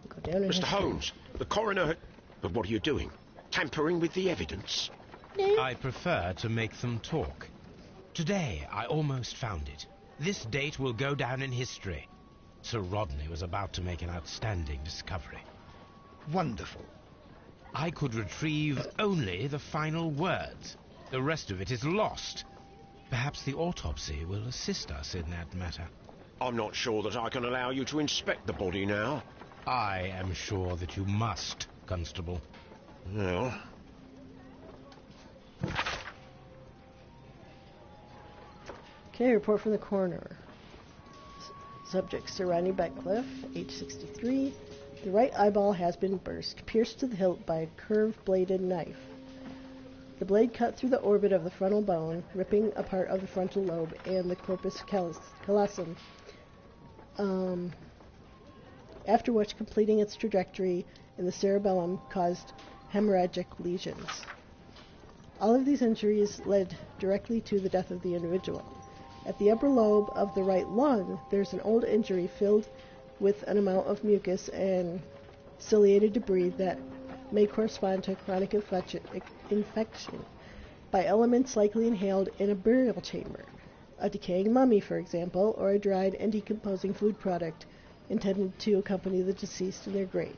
[SPEAKER 1] Go down in
[SPEAKER 7] Mr.
[SPEAKER 1] history.
[SPEAKER 7] Holmes, the coroner... But what are you doing? Tampering with the evidence?
[SPEAKER 1] No.
[SPEAKER 3] I prefer to make them talk. Today I almost found it. This date will go down in history. Sir Rodney was about to make an outstanding discovery.
[SPEAKER 2] Wonderful.
[SPEAKER 3] I could retrieve only the final words. The rest of it is lost. Perhaps the autopsy will assist us in that matter.
[SPEAKER 7] I'm not sure that I can allow you to inspect the body now.
[SPEAKER 3] I am sure that you must, Constable.
[SPEAKER 7] Well...
[SPEAKER 1] Okay, report from the coroner. Subject, Sir Rodney Bentcliffe, age 63. The right eyeball has been burst, pierced to the hilt by a curved-bladed knife. The blade cut through the orbit of the frontal bone, ripping a part of the frontal lobe and the corpus callosum. After which, completing its trajectory in the cerebellum, caused hemorrhagic lesions. All of these injuries led directly to the death of the individual. At the upper lobe of the right lung, there's an old injury filled with an amount of mucus and ciliated debris that may correspond to chronic infection by elements likely inhaled in a burial chamber, a decaying mummy, for example, or a dried and decomposing food product intended to accompany the deceased in their grave.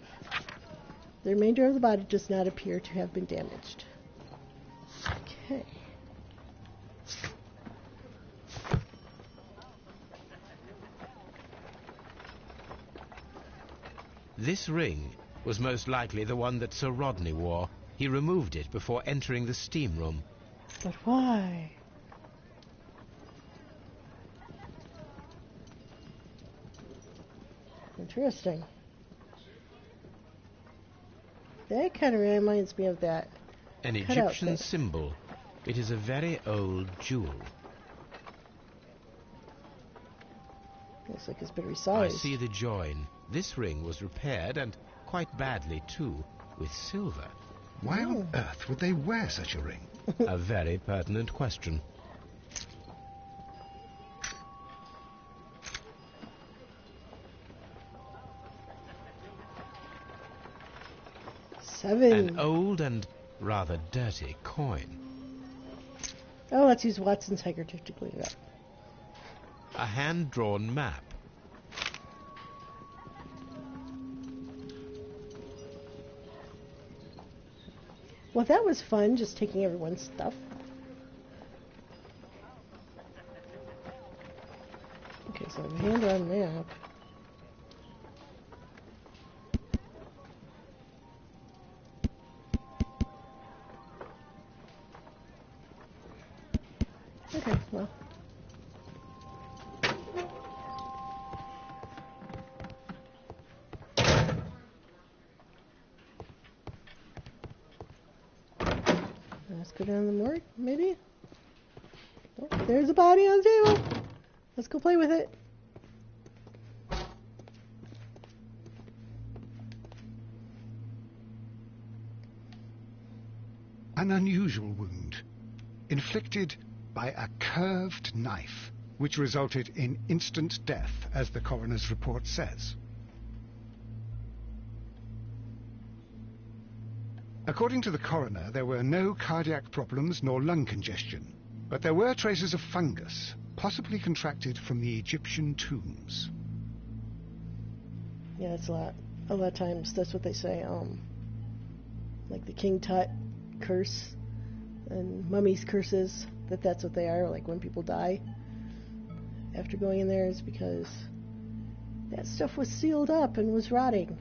[SPEAKER 1] The remainder of the body does not appear to have been damaged. Okay.
[SPEAKER 3] This ring was most likely the one that Sir Rodney wore. He removed it before entering the steam room.
[SPEAKER 1] But why? Interesting. That kind of reminds me of that.
[SPEAKER 3] An
[SPEAKER 1] cutout
[SPEAKER 3] Egyptian
[SPEAKER 1] thing.
[SPEAKER 3] symbol. It is a very old jewel.
[SPEAKER 1] Looks like it's been
[SPEAKER 3] I
[SPEAKER 1] resized.
[SPEAKER 3] see the join. This ring was repaired, and quite badly too, with silver.
[SPEAKER 2] Why on earth would they wear such a ring?
[SPEAKER 3] A very pertinent question.
[SPEAKER 1] Seven.
[SPEAKER 3] An old and rather dirty coin.
[SPEAKER 1] Oh, let's use Watson's handkerchief to clean it up.
[SPEAKER 3] A hand-drawn map.
[SPEAKER 1] Well, that was fun, just taking everyone's stuff. Hand on map. Okay, well. Let's go down the morgue, maybe? Oh, there's a body on the table. Let's go play with it.
[SPEAKER 2] An unusual wound, inflicted by a curved knife, which resulted in instant death, as the coroner's report says. According to the coroner, there were no cardiac problems nor lung congestion, but there were traces of fungus, possibly contracted from the Egyptian tombs.
[SPEAKER 1] Yeah, it's a lot of times that's what they say. Like the King Tut curse and mummies curses, that's what they are. Like when people die after going in there, is because that stuff was sealed up and was rotting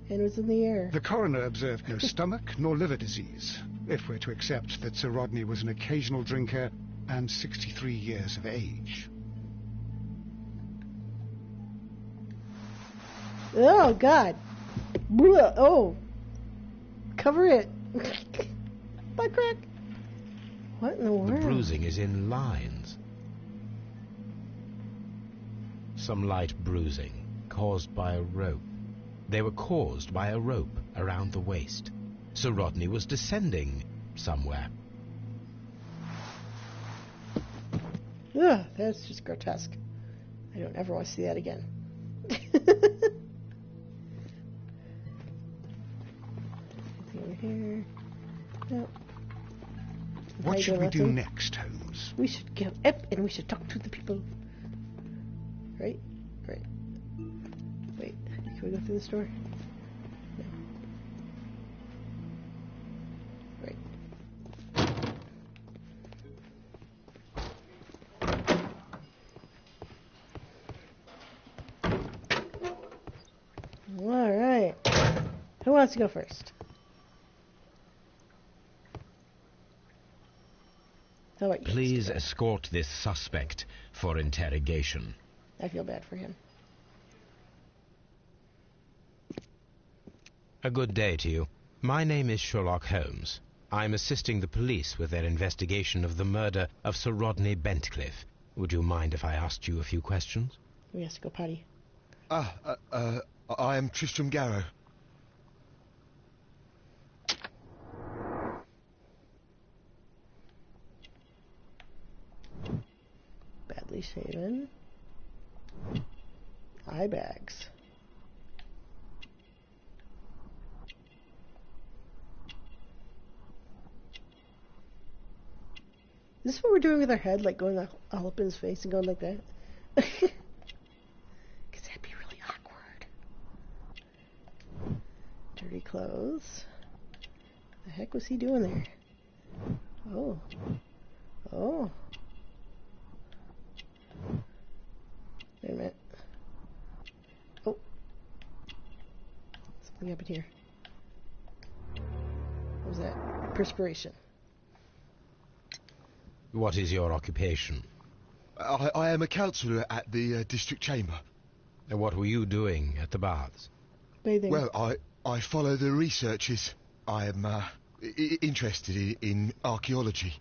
[SPEAKER 1] and was in the air.
[SPEAKER 2] The coroner observed no stomach nor liver disease, if we're to accept that Sir Rodney was an occasional drinker and 63 years of age.
[SPEAKER 1] Oh, God. Blah. Oh. Cover it. Butt crack. What in the world?
[SPEAKER 3] The bruising is in lines. Some light bruising, caused by a rope. They were caused by a rope around the waist. Sir Rodney was descending somewhere.
[SPEAKER 1] Ugh, that's just grotesque. I don't ever want to see that again. Over here. Nope.
[SPEAKER 2] What should we do next, Holmes?
[SPEAKER 1] We should go up and we should talk to the people. Right? Right. Wait, can we go through this door? No. Right. Alright. Who wants to go first? How about you?
[SPEAKER 3] Please escort this suspect for interrogation.
[SPEAKER 1] I feel bad for him.
[SPEAKER 3] A good day to you. My name is Sherlock Holmes. I'm assisting the police with their investigation of the murder of Sir Rodney Bentcliffe. Would you mind if I asked you a few questions?
[SPEAKER 1] We have to go potty.
[SPEAKER 8] I am Tristram Garrow.
[SPEAKER 1] Badly shaven. Eye bags. Is this what we're doing with our head? Like going all up in his face and going like that? Because that'd be really awkward. Dirty clothes. The heck was he doing there? Oh. Oh. Wait a minute. Oh. Something happened here. What was that? Perspiration.
[SPEAKER 3] What is your occupation?
[SPEAKER 8] I am a counsellor at the district chamber.
[SPEAKER 3] And what were you doing at the baths?
[SPEAKER 1] Bathing.
[SPEAKER 8] Well, I follow the researches. I am interested in archaeology.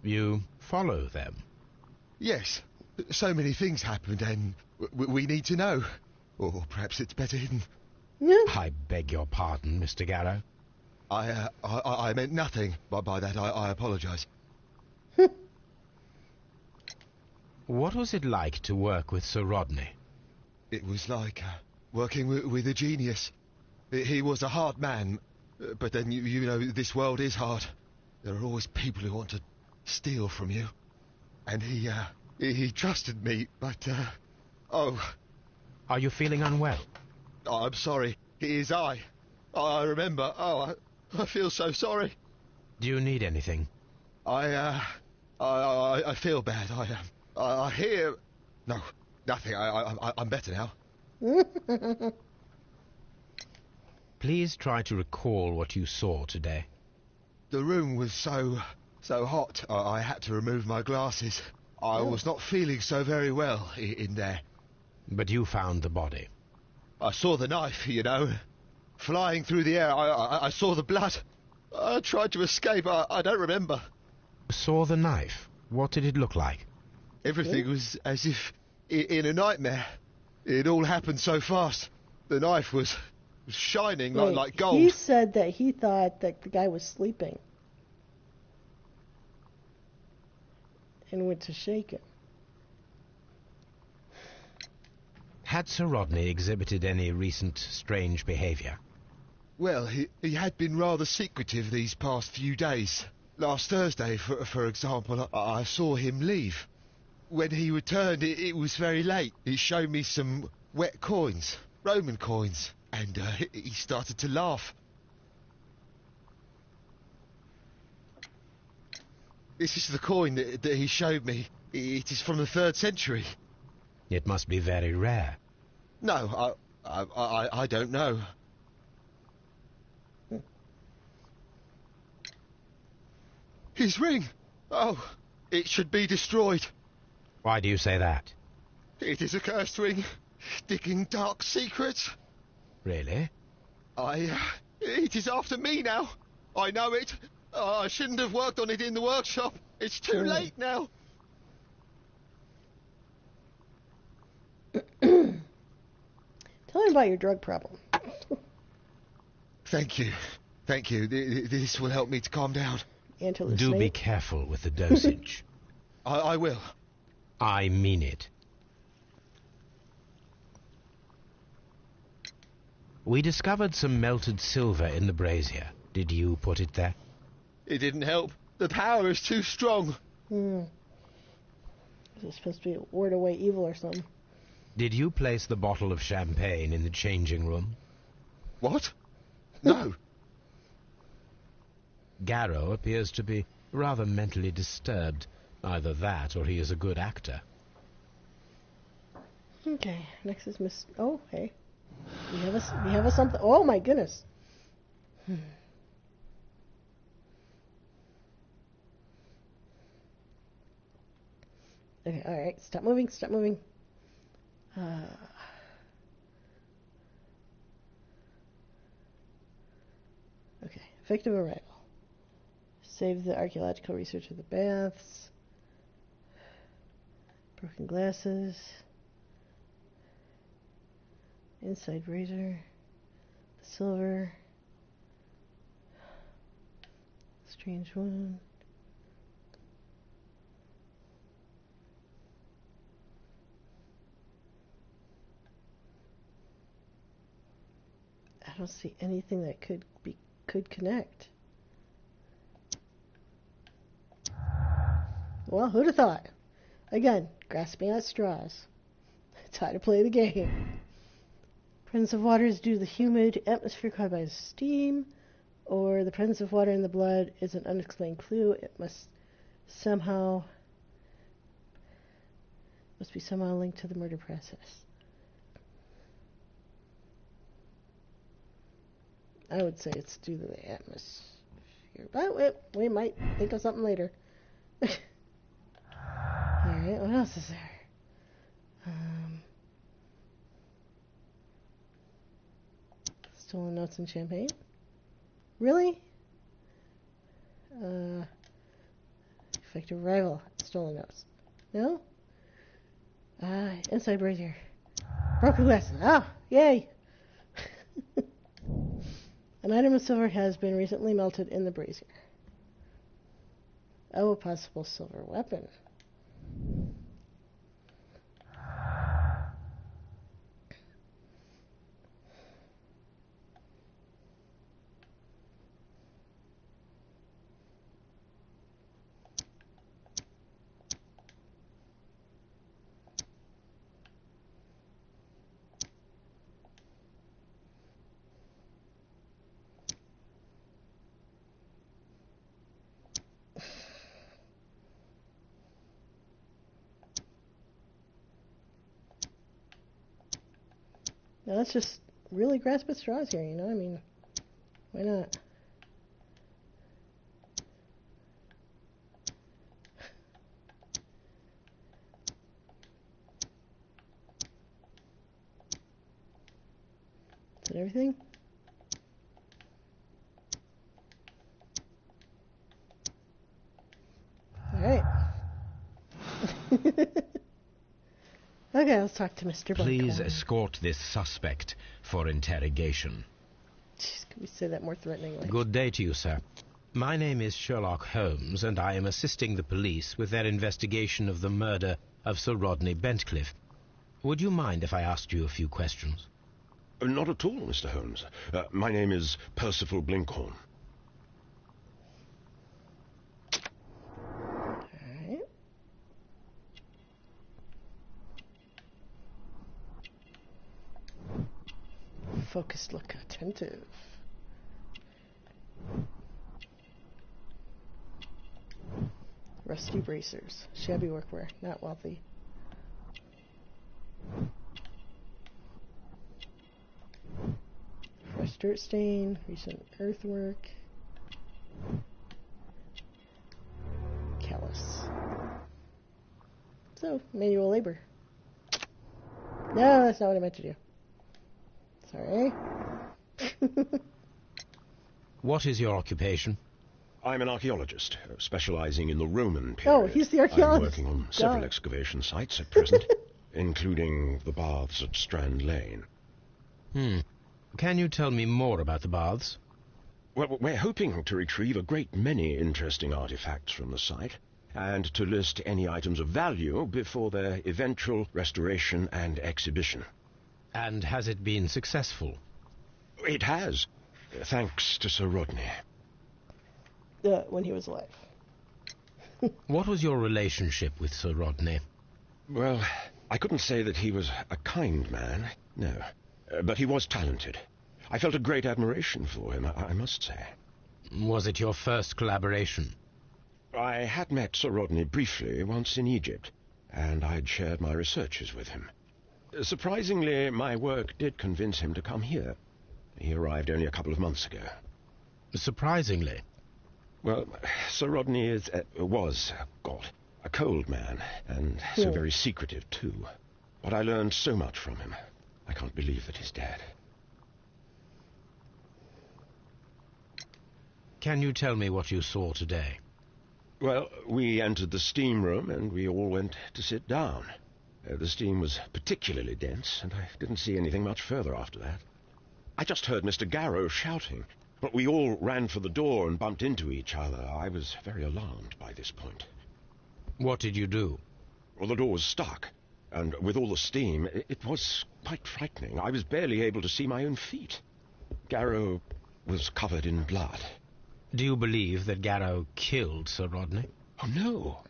[SPEAKER 3] You follow them?
[SPEAKER 8] Yes. So many things happened and we need to know. Or perhaps it's better hidden.
[SPEAKER 1] Yeah.
[SPEAKER 3] I beg your pardon, Mr. Garrow.
[SPEAKER 8] I meant nothing by that. I apologise.
[SPEAKER 3] What was it like to work with Sir Rodney?
[SPEAKER 8] It was like working with a genius. He was a hard man, but then, you know, this world is hard. There are always people who want to steal from you. And he trusted me, but, oh...
[SPEAKER 3] Are you feeling unwell?
[SPEAKER 8] I'm sorry. It is I remember. Oh, I feel so sorry.
[SPEAKER 3] Do you need anything?
[SPEAKER 8] I feel bad. I hear... No, Nothing. I'm better now.
[SPEAKER 3] Please try to recall what you saw today.
[SPEAKER 8] The room was so hot, I had to remove my glasses. I was not feeling so very well in there.
[SPEAKER 3] But you found the body.
[SPEAKER 8] I saw the knife, you know, flying through the air. I saw the blood. I tried to escape. I don't remember.
[SPEAKER 3] Saw the knife? What did it look like?
[SPEAKER 8] Everything was as if in a nightmare. It all happened so fast. The knife was shining like gold.
[SPEAKER 1] He said that he thought that the guy was sleeping and went to shake him.
[SPEAKER 3] Had Sir Rodney exhibited any recent strange behaviour?
[SPEAKER 8] Well, he had been rather secretive these past few days. Last Thursday, for example, I saw him leave. When he returned, it was very late. He showed me some wet coins, Roman coins, and he started to laugh. This is the coin that he showed me. It is from the 3rd century.
[SPEAKER 3] It must be very rare.
[SPEAKER 8] No, I don't know. His ring! Oh, it should be destroyed.
[SPEAKER 3] Why do you say that?
[SPEAKER 8] It is a cursed ring, digging dark secrets.
[SPEAKER 3] Really?
[SPEAKER 8] It is after me now. I know it. I shouldn't have worked on it in the workshop. It's too late now.
[SPEAKER 1] Tell him about your drug problem.
[SPEAKER 8] Thank you. Thank you. This will help me to calm down.
[SPEAKER 3] Do be careful with the dosage.
[SPEAKER 8] I will.
[SPEAKER 3] I mean it. We discovered some melted silver in the brazier. Did you put it there?
[SPEAKER 8] It didn't help. The power is too strong.
[SPEAKER 1] Is it supposed to be ward away evil or something?
[SPEAKER 3] Did you place the bottle of champagne in the changing room?
[SPEAKER 8] What? No.
[SPEAKER 3] Garrow appears to be rather mentally disturbed. Either that or he is a good actor.
[SPEAKER 1] Okay, next is Miss... Oh, hey. We have a something... Oh, my goodness. Okay, alright. Stop moving, stop moving. Okay, effective arrival. Save the archaeological research of the baths. Broken glasses. Inside razor. The silver. Strange wound. I don't see anything that could connect. Well, who'd have thought? Again, grasping at straws. It's how to play the game. Presence of water is due to the humid atmosphere caused by steam, or the presence of water in the blood is an unexplained clue. It must be somehow linked to the murder process. I would say it's due to the atmosphere, but we might think of something later. Alright, what else is there? Stolen notes and champagne? Really? Effective arrival. Stolen notes. No? Inside brazier. Broken glass. Ah, yay! An item of silver has been recently melted in the brazier. Oh, a possible silver weapon. Now let's just really grasp at straws here, you know? I mean, why not? Is that everything? Alright. Okay, let's talk to Mr. Blanco.
[SPEAKER 3] Please escort this suspect for interrogation.
[SPEAKER 1] Jeez, can we say that more threateningly?
[SPEAKER 3] Good day to you, sir. My name is Sherlock Holmes, and I am assisting the police with their investigation of the murder of Sir Rodney Bentcliffe. Would you mind if I asked you a few questions?
[SPEAKER 7] Not at all, Mr. Holmes. My name is Percival Blinkhorn.
[SPEAKER 1] Alright. Focused look, attentive. Rusty bracers. Shabby workwear. Not wealthy. Fresh dirt stain. Recent earthwork. Callous. So, manual labor. No, that's not what I meant to do. Sorry.
[SPEAKER 3] What is your occupation?
[SPEAKER 7] I'm an archaeologist, specializing in the Roman period.
[SPEAKER 1] Oh, he's the archaeologist.
[SPEAKER 7] I'm working on several excavation sites at present, including the baths at Strand Lane.
[SPEAKER 3] Can you tell me more about the baths?
[SPEAKER 7] Well, we're hoping to retrieve a great many interesting artifacts from the site, and to list any items of value before their eventual restoration and exhibition.
[SPEAKER 3] And has it been successful?
[SPEAKER 7] It has, thanks to Sir Rodney.
[SPEAKER 1] When he was alive.
[SPEAKER 3] What was your relationship with Sir Rodney?
[SPEAKER 7] Well, I couldn't say that he was a kind man, no. But he was talented. I felt a great admiration for him, I must say.
[SPEAKER 3] Was it your first collaboration?
[SPEAKER 7] I had met Sir Rodney briefly once in Egypt, and I'd shared my researches with him. Surprisingly, my work did convince him to come here. He arrived only a couple of months ago.
[SPEAKER 3] Surprisingly?
[SPEAKER 7] Well, Sir Rodney was a cold man, and so very secretive, too. But I learned so much from him. I can't believe that he's dead.
[SPEAKER 3] Can you tell me what you saw today?
[SPEAKER 7] Well, we entered the steam room, and we all went to sit down. The steam was particularly dense, and I didn't see anything much further after that. I just heard Mr. Garrow shouting, but we all ran for the door and bumped into each other. I was very alarmed by this point.
[SPEAKER 3] What did you do?
[SPEAKER 7] Well, the door was stuck, and with all the steam, it was quite frightening. I was barely able to see my own feet. Garrow was covered in blood.
[SPEAKER 3] Do you believe that Garrow killed Sir Rodney?
[SPEAKER 7] Oh, no.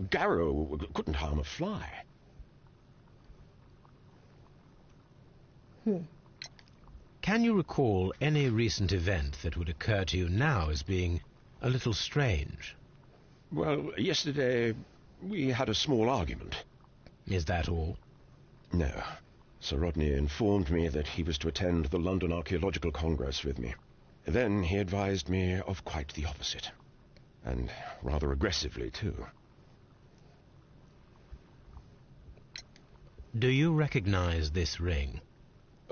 [SPEAKER 7] Garrow couldn't harm a fly.
[SPEAKER 3] Can you recall any recent event that would occur to you now as being a little strange?
[SPEAKER 7] Well, yesterday we had a small argument.
[SPEAKER 3] Is that all?
[SPEAKER 7] No. Sir Rodney informed me that he was to attend the London Archaeological Congress with me. Then he advised me of quite the opposite. And rather aggressively, too.
[SPEAKER 3] Do you recognize this ring?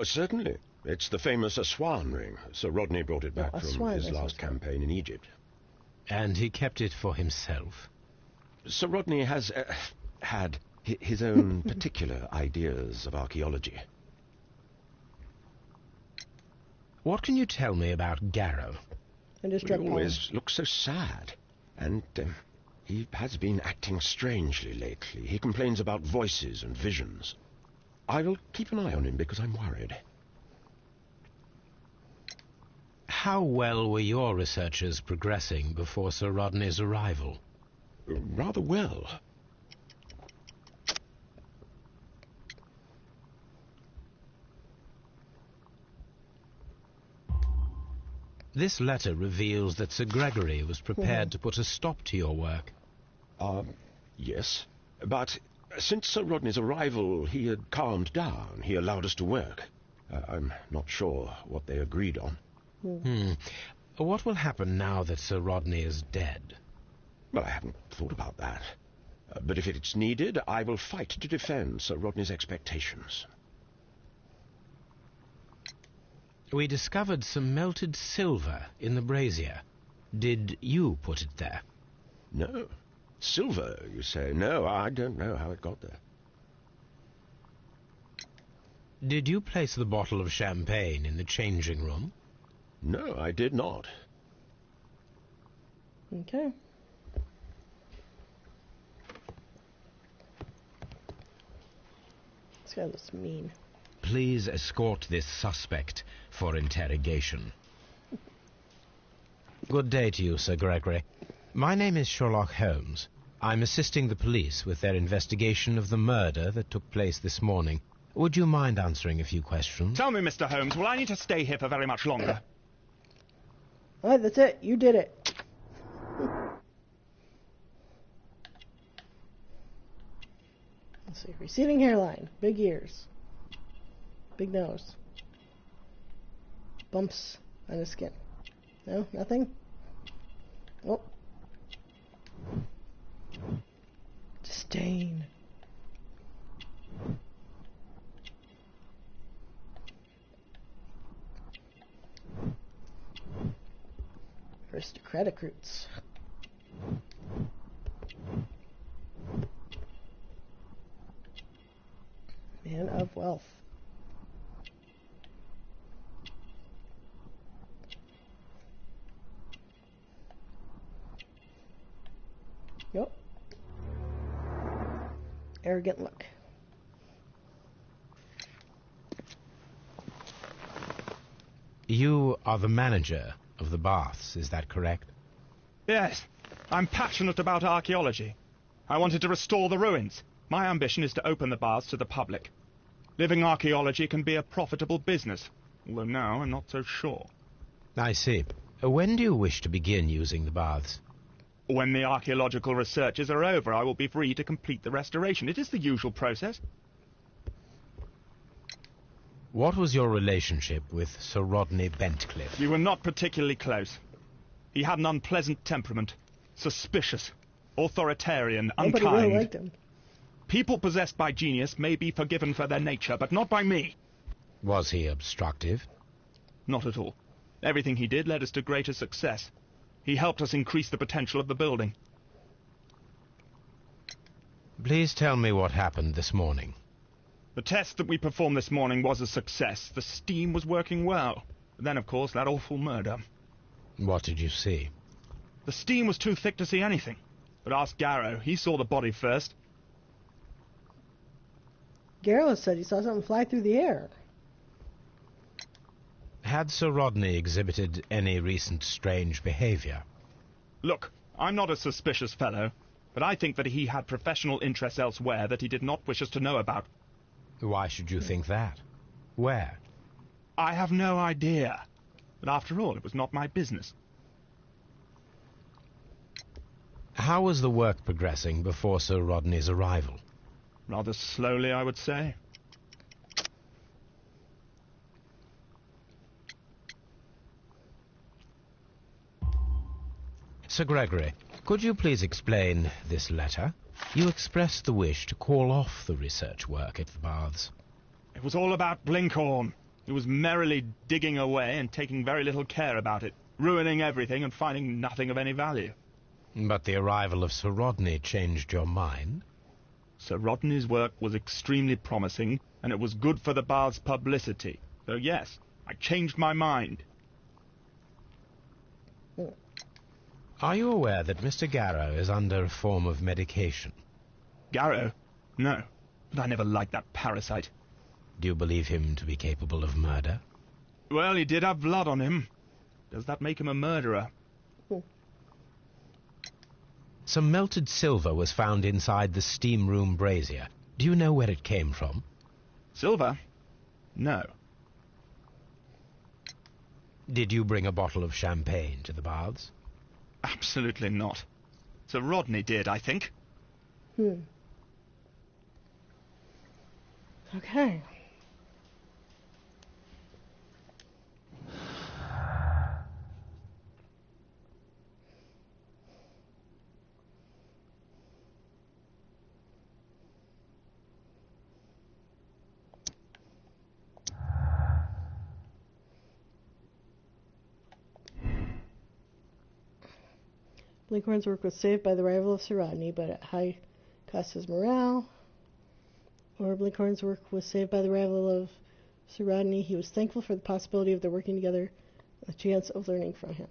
[SPEAKER 7] Certainly. It's the famous Aswan ring. Sir Rodney brought it back from his last campaign in Egypt.
[SPEAKER 3] And he kept it for himself?
[SPEAKER 7] Sir Rodney has had his own particular ideas of archaeology.
[SPEAKER 3] What can you tell me about Garrow?
[SPEAKER 7] He always looks so sad. And he has been acting strangely lately. He complains about voices and visions. I will keep an eye on him because I'm worried.
[SPEAKER 3] How well were your researches progressing before Sir Rodney's arrival?
[SPEAKER 7] Rather well.
[SPEAKER 3] This letter reveals that Sir Gregory was prepared to put a stop to your work.
[SPEAKER 7] Yes. But since Sir Rodney's arrival, he had calmed down. He allowed us to work. I'm not sure what they agreed on.
[SPEAKER 3] What will happen now that Sir Rodney is dead?
[SPEAKER 7] Well, I haven't thought about that. But if it's needed, I will fight to defend Sir Rodney's expectations.
[SPEAKER 3] We discovered some melted silver in the brazier. Did you put it there?
[SPEAKER 7] No. Silver, you say? No, I don't know how it got there.
[SPEAKER 3] Did you place the bottle of champagne in the changing room?
[SPEAKER 7] No, I did not.
[SPEAKER 1] Okay. This guy looks mean.
[SPEAKER 3] Please escort this suspect for interrogation. Good day to you, Sir Gregory. My name is Sherlock Holmes. I'm assisting the police with their investigation of the murder that took place this morning. Would you mind answering a few questions?
[SPEAKER 9] Tell me, Mr. Holmes, will I need to stay here for very much longer?
[SPEAKER 1] All right, that's it. You did it. Let's see. Receding hairline. Big ears. Big nose. Bumps on his skin. No? Nothing? Oh. Disdain. Aristocratic roots. Man of wealth. Yep. Arrogant look.
[SPEAKER 3] You are the manager of the baths, is that correct?
[SPEAKER 9] Yes. I'm passionate about archaeology. I wanted to restore the ruins. My ambition is to open the baths to the public. Living archaeology can be a profitable business, although now I'm not so sure.
[SPEAKER 3] I see. When do you wish to begin using the baths?
[SPEAKER 9] When the archaeological researches are over, I will be free to complete the restoration. It is the usual process.
[SPEAKER 3] What was your relationship with Sir Rodney Bentcliffe?
[SPEAKER 9] We were not particularly close. He had an unpleasant temperament. Suspicious, authoritarian, unkind.
[SPEAKER 1] Nobody really liked him.
[SPEAKER 9] People possessed by genius may be forgiven for their nature, but not by me.
[SPEAKER 3] Was he obstructive?
[SPEAKER 9] Not at all. Everything he did led us to greater success. He helped us increase the potential of the building.
[SPEAKER 3] Please tell me what happened this morning.
[SPEAKER 9] The test that we performed this morning was a success. The steam was working well. But then, of course, that awful murder.
[SPEAKER 3] What did you see?
[SPEAKER 9] The steam was too thick to see anything. But ask Garrow. He saw the body first.
[SPEAKER 1] Garrow said he saw something fly through the air.
[SPEAKER 3] Had Sir Rodney exhibited any recent strange behavior?
[SPEAKER 9] Look, I'm not a suspicious fellow, but I think that he had professional interests elsewhere that he did not wish us to know about.
[SPEAKER 3] Why should you think that? Where?
[SPEAKER 9] I have no idea. But after all, it was not my business.
[SPEAKER 3] How was the work progressing before Sir Rodney's arrival?
[SPEAKER 9] Rather slowly, I would say.
[SPEAKER 3] Sir Gregory, could you please explain this letter? You expressed the wish to call off the research work at the baths.
[SPEAKER 9] It was all about Blinkhorn. He was merrily digging away and taking very little care about it, ruining everything and finding nothing of any value.
[SPEAKER 3] But the arrival of Sir Rodney changed your mind?
[SPEAKER 9] Sir Rodney's work was extremely promising, and it was good for the bath's publicity. So yes, I changed my mind.
[SPEAKER 3] Are you aware that Mr. Garrow is under a form of medication?
[SPEAKER 9] Garrow? No, but I never liked that parasite.
[SPEAKER 3] Do you believe him to be capable of murder?
[SPEAKER 9] Well, he did have blood on him. Does that make him a murderer?
[SPEAKER 3] Some melted silver was found inside the steam room brazier. Do you know where it came from?
[SPEAKER 9] Silver? No.
[SPEAKER 3] Did you bring a bottle of champagne to the baths?
[SPEAKER 9] Absolutely not. Sir Rodney did, I think.
[SPEAKER 1] Okay. Blinkhorn's work was saved by the arrival of Sir Rodney, but at high cost to his morale. Or Blinkhorn's work was saved by the arrival of Sir Rodney. He was thankful for the possibility of their working together, a chance of learning from him.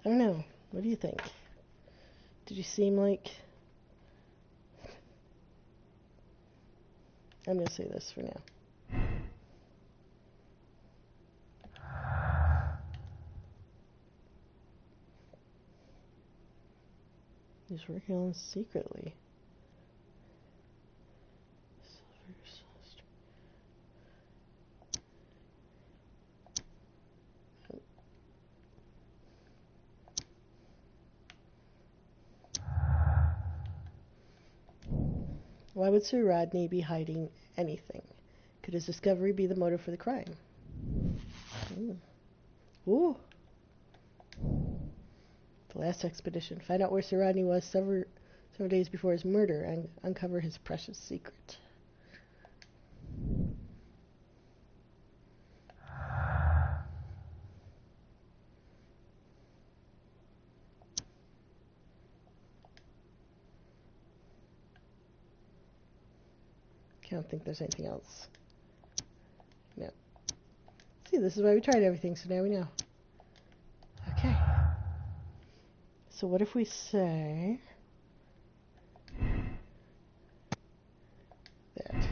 [SPEAKER 1] I don't know. What do you think? Did you seem like... I'm going to say this for now. He's working on this secretly. Why would Sir Rodney be hiding anything? Could his discovery be the motive for the crime? Ooh. The last expedition. Find out where Sir Rodney was several days before his murder and uncover his precious secret. I don't think there's anything else. No. See, this is why we tried everything, so now we know. Okay. So what if we say that?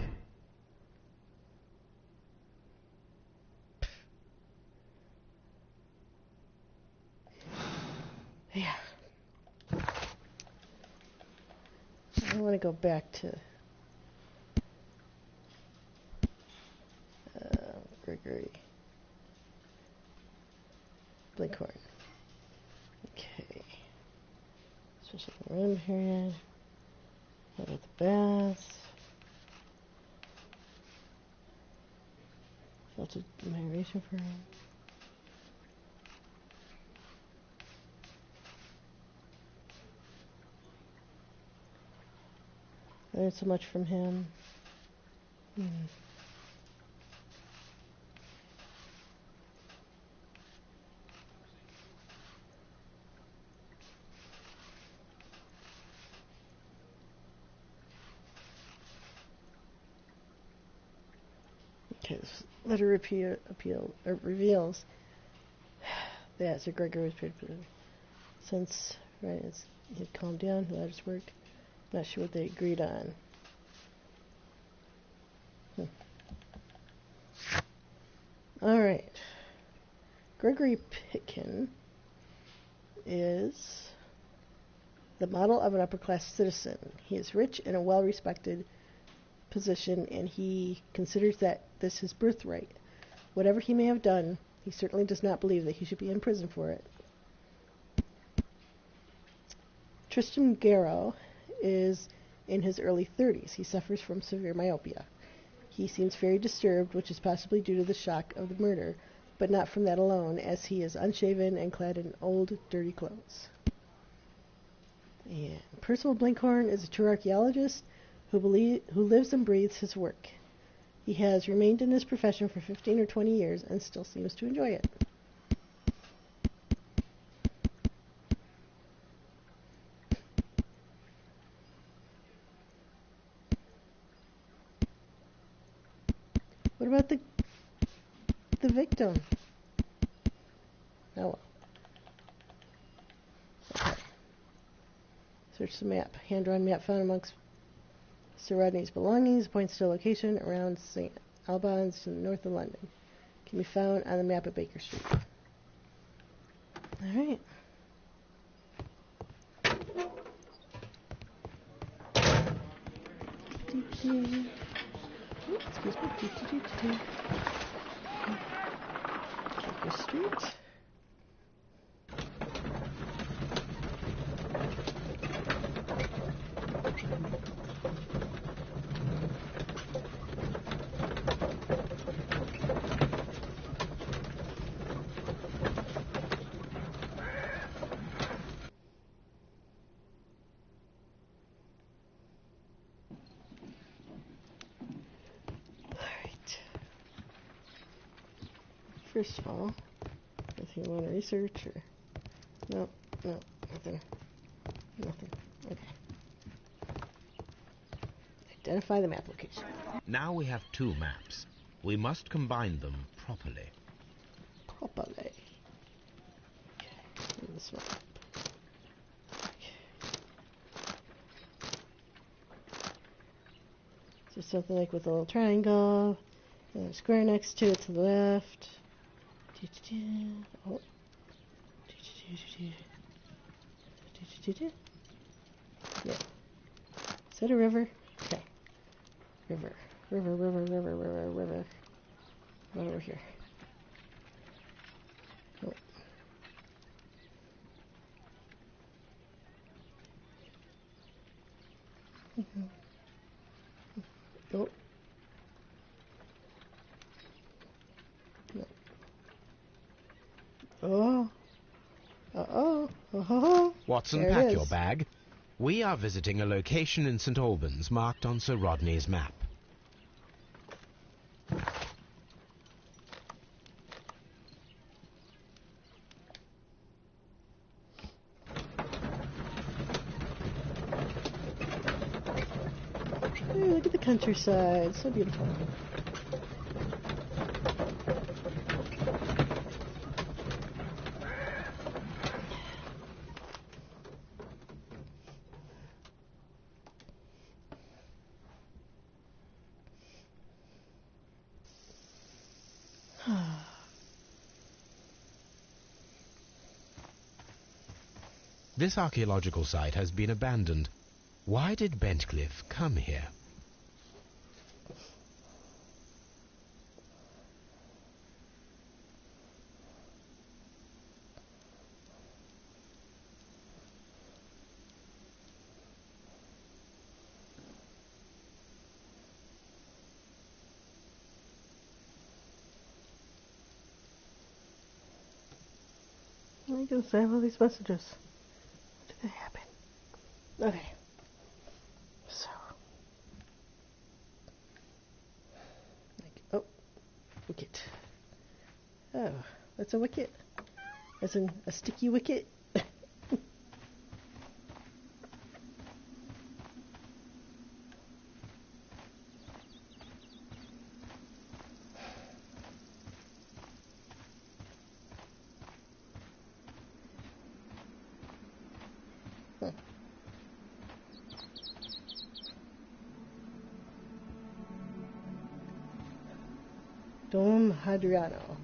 [SPEAKER 1] Yeah. I want to go back to Gregory Blinkhorn. Okay. Special run period. What about the baths? Filtered admiration for him. Learned so much from him. Okay, this letter reveals that Sir Gregory was paid for since he had calmed down, he let his work. Not sure what they agreed on. All right. Gregory Pitkin is the model of an upper-class citizen. He is rich in a well-respected position, and he considers that this his birthright. Whatever he may have done, he certainly does not believe that he should be in prison for it. Tristan Garrow is in his early 30s. He suffers from severe myopia. He seems very disturbed, which is possibly due to the shock of the murder, but not from that alone, as he is unshaven and clad in old, dirty clothes. And Percival Blinkhorn is a true archaeologist who lives and breathes his work. He has remained in his profession for 15 or 20 years and still seems to enjoy it. What about the victim? Oh well. Okay. Search the map. Hand-drawn map found amongst Sir Rodney's belongings points to a location around St. Albans to the north of London. Can be found on the map at Baker Street. All right. Excuse me. Baker Street. First of all, anything you want to research or... No, nothing. Okay. Identify the map location.
[SPEAKER 3] Now we have 2 maps. We must combine them properly.
[SPEAKER 1] Okay. This one. Okay. So something like with a little triangle, and a square next to it to the left. Oh. Yeah. Is that a river? Okay. River. Right over here. Oh. Oh. No. Oh. Uh-oh.
[SPEAKER 3] Watson,
[SPEAKER 1] There it
[SPEAKER 3] pack
[SPEAKER 1] is.
[SPEAKER 3] your bag. We are visiting a location in St. Albans marked on Sir Rodney's map.
[SPEAKER 1] Hey, look at the countryside. So beautiful.
[SPEAKER 3] This archaeological site has been abandoned. Why did Bentcliffe come here?
[SPEAKER 1] What are you going to say all these messages? When did they happen? Okay. So. Oh. Wicket. Oh. That's a wicket. As in a sticky wicket. Dom Hadriano.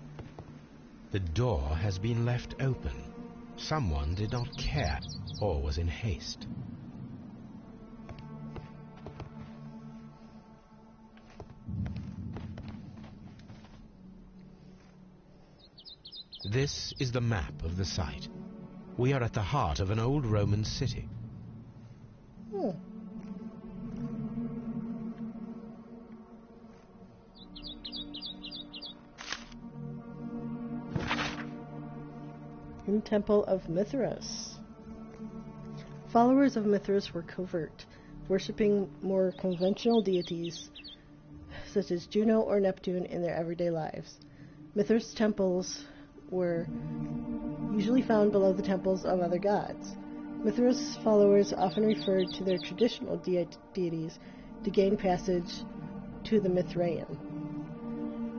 [SPEAKER 3] The door has been left open. Someone did not care or was in haste. This is the map of the site. We are at the heart of an old Roman city.
[SPEAKER 1] In Temple of Mithras. Followers of Mithras were covert, worshipping more conventional deities such as Juno or Neptune in their everyday lives. Mithras temples were usually found below the temples of other gods. Mithras followers often referred to their traditional deities to gain passage to the Mithraeum.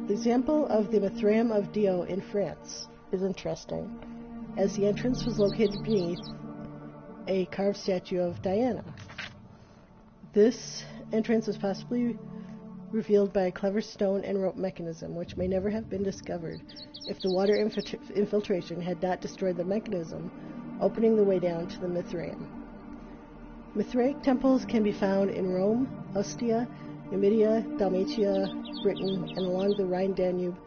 [SPEAKER 1] The example of the Mithraeum of Dio in France is interesting, as the entrance was located beneath a carved statue of Diana. This entrance was possibly revealed by a clever stone and rope mechanism, which may never have been discovered if the water infiltration had not destroyed the mechanism, opening the way down to the Mithraeum. Mithraic temples can be found in Rome, Ostia, Numidia, Dalmatia, Britain, and along the Rhine-Danube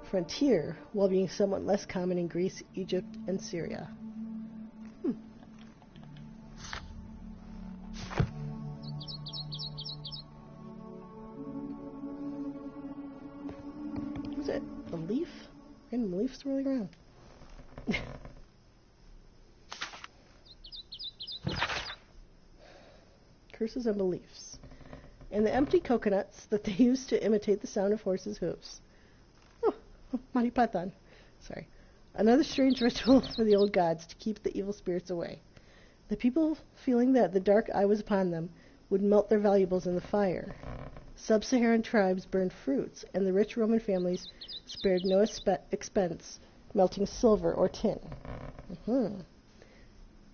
[SPEAKER 1] frontier, while being somewhat less common in Greece, Egypt, and Syria. What's it? A leaf? Random leaf swirling around. Curses and beliefs. And the empty coconuts that they used to imitate the sound of horses' hooves. Oh, Maripatan. Sorry. Another strange ritual for the old gods to keep the evil spirits away. The people, feeling that the dark eye was upon them, would melt their valuables in the fire. Sub-Saharan tribes burned fruits, and the rich Roman families spared no expense melting silver or tin.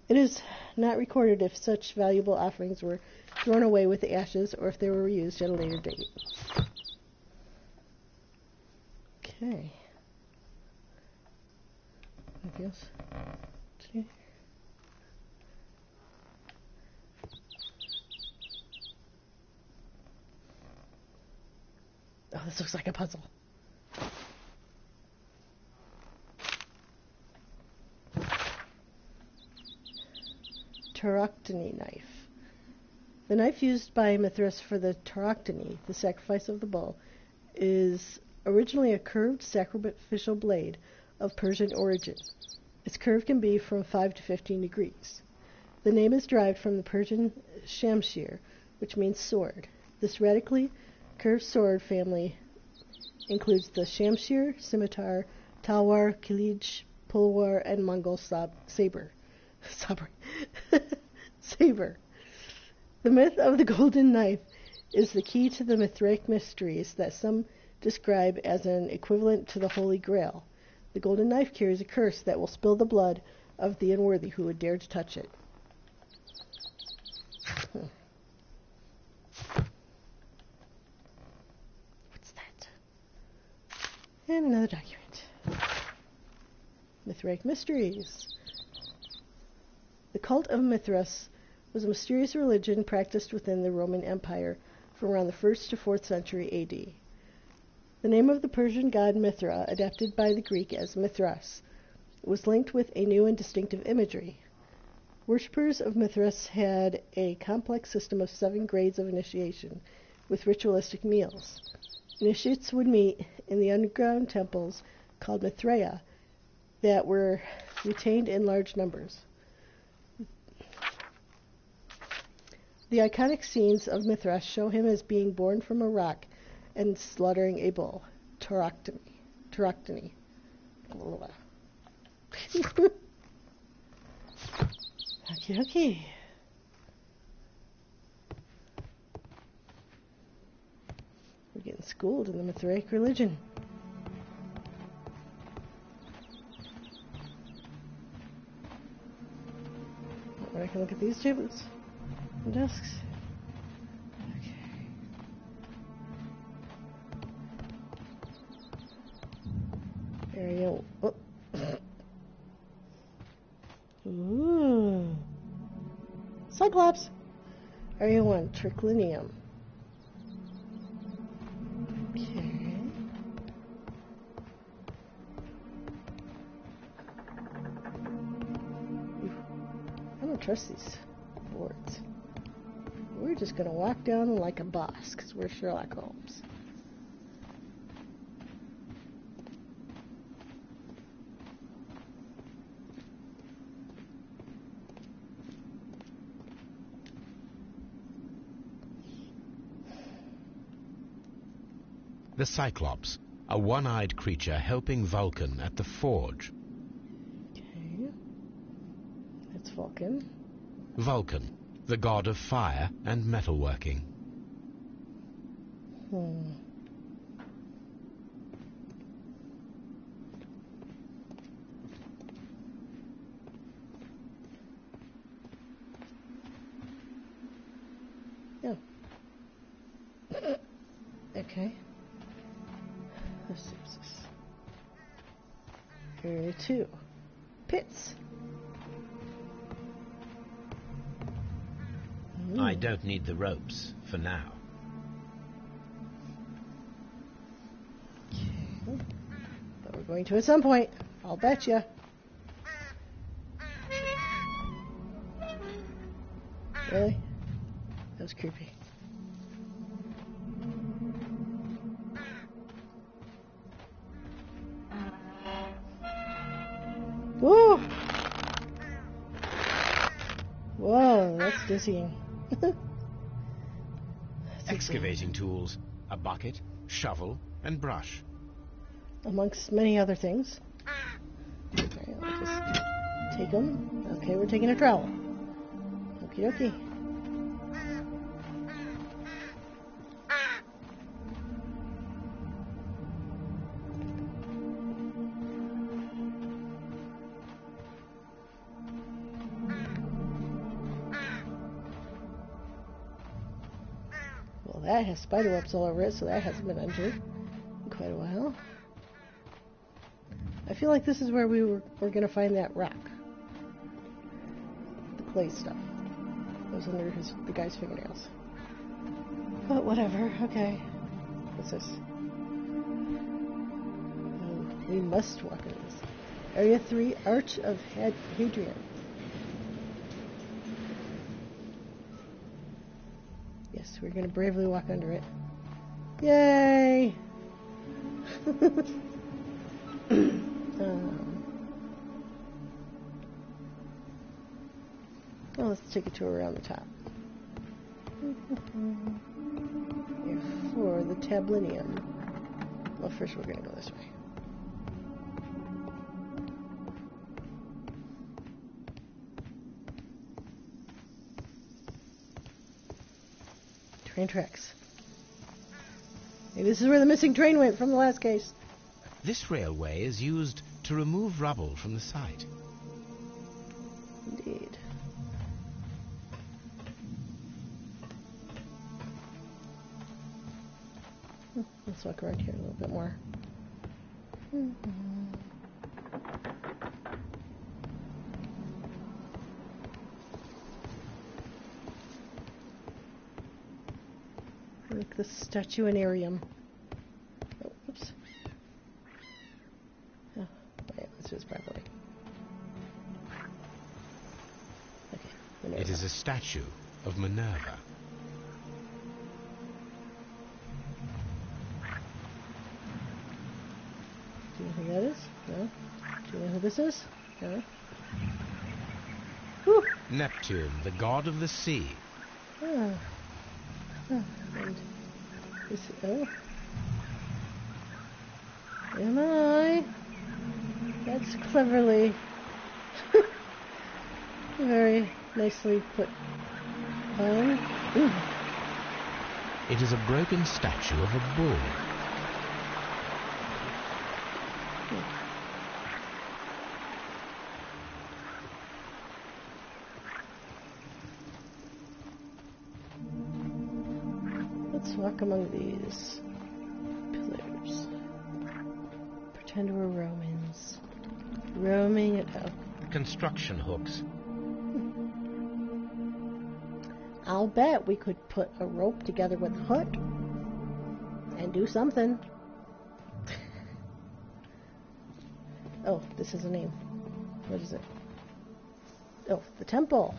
[SPEAKER 1] It is not recorded if such valuable offerings were thrown away with the ashes or if they were reused at a later date. Okay. I guess. Oh, this looks like a puzzle. Tauroctony knife. The knife used by Mithras for the tauroctony, the sacrifice of the bull, is originally a curved sacrificial blade of Persian origin. Its curve can be from 5 to 15 degrees. The name is derived from the Persian shamshir, which means sword. This radically curved sword family includes the shamshir, scimitar, talwar, kilij, pulwar, and Mongol saber. Saber. The myth of the golden knife is the key to the Mithraic mysteries that some describe as an equivalent to the Holy Grail. The golden knife carries a curse that will spill the blood of the unworthy who would dare to touch it. What's that? And another document. Mithraic mysteries. The cult of Mithras was a mysterious religion practiced within the Roman Empire from around the 1st to 4th century AD. The name of the Persian god Mithra, adapted by the Greek as Mithras, was linked with a new and distinctive imagery. Worshippers of Mithras had a complex system of 7 grades of initiation, with ritualistic meals. Initiates would meet in the underground temples called Mithraea that were retained in large numbers. The iconic scenes of Mithras show him as being born from a rock and slaughtering a bull. Tauroctony. Okay. We're getting schooled in the Mithraic religion. I can look at these tables and desks. Okay. Area. Oh. Ooh. Cyclops. Area 1, triclinium. Okay. I don't trust these boards. We're just going to walk down like a boss because we're Sherlock Holmes.
[SPEAKER 3] The Cyclops, a one-eyed creature helping Vulcan at the forge.
[SPEAKER 1] Okay. That's Vulcan.
[SPEAKER 3] Vulcan, the god of fire and metalworking.
[SPEAKER 1] Yeah. Okay. Let's see what's this. Area 2. Pits.
[SPEAKER 3] I don't need the ropes for now.
[SPEAKER 1] Okay. But we're going to at some point. I'll bet you. Really? That was creepy. Whoa! Whoa, that's dizzying.
[SPEAKER 3] Excavating tools, a bucket, shovel, and brush.
[SPEAKER 1] amongst many other things. Okay, I'll just take them. Okay, we're taking a trowel. Okie dokie. Well, that has spider webs all over it, so that hasn't been injured in quite a while. I feel like this is where we're going to find that rock. The clay stuff. It was under the guy's fingernails. But whatever, okay. What's this? Oh, we must walk into this. Area 3, Arch of Hadrian. Yes, we're going to bravely walk under it. Yay! Well, let's take a tour around the top. For the tablinum. Well, first we're going to go this way. Train tracks. Maybe this is where the missing train went from the last case.
[SPEAKER 3] This railway is used to remove rubble from the site.
[SPEAKER 1] Indeed. Let's walk around here a little bit more. Like the statuarium. Oh, oops. Oh, wait, let's do this properly. Okay, Minerva.
[SPEAKER 3] It is a statue of Minerva.
[SPEAKER 1] Do you know who that is? No? Do you know who this is? No? Whew.
[SPEAKER 3] Neptune, the god of the sea.
[SPEAKER 1] Ah. Oh, and this, oh. Am I? That's cleverly. Very nicely put on. Ooh.
[SPEAKER 3] It is a broken statue of a bull.
[SPEAKER 1] Let's walk among these pillars. Pretend we're Romans. Roaming it up.
[SPEAKER 3] Construction hooks.
[SPEAKER 1] I'll bet we could put a rope together with a hook and do something. Oh, this is a name. What is it? Oh, the temple.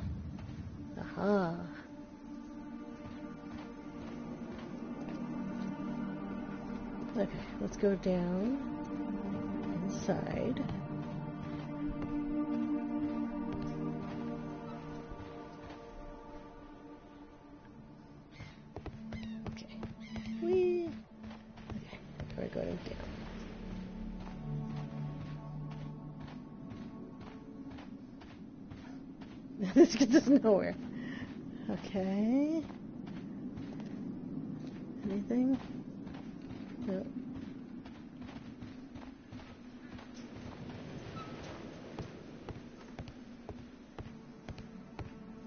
[SPEAKER 1] Aha. Okay, let's go down inside. Okay. Whee! Okay, we're going down. This gets us nowhere. Okay. Anything? No.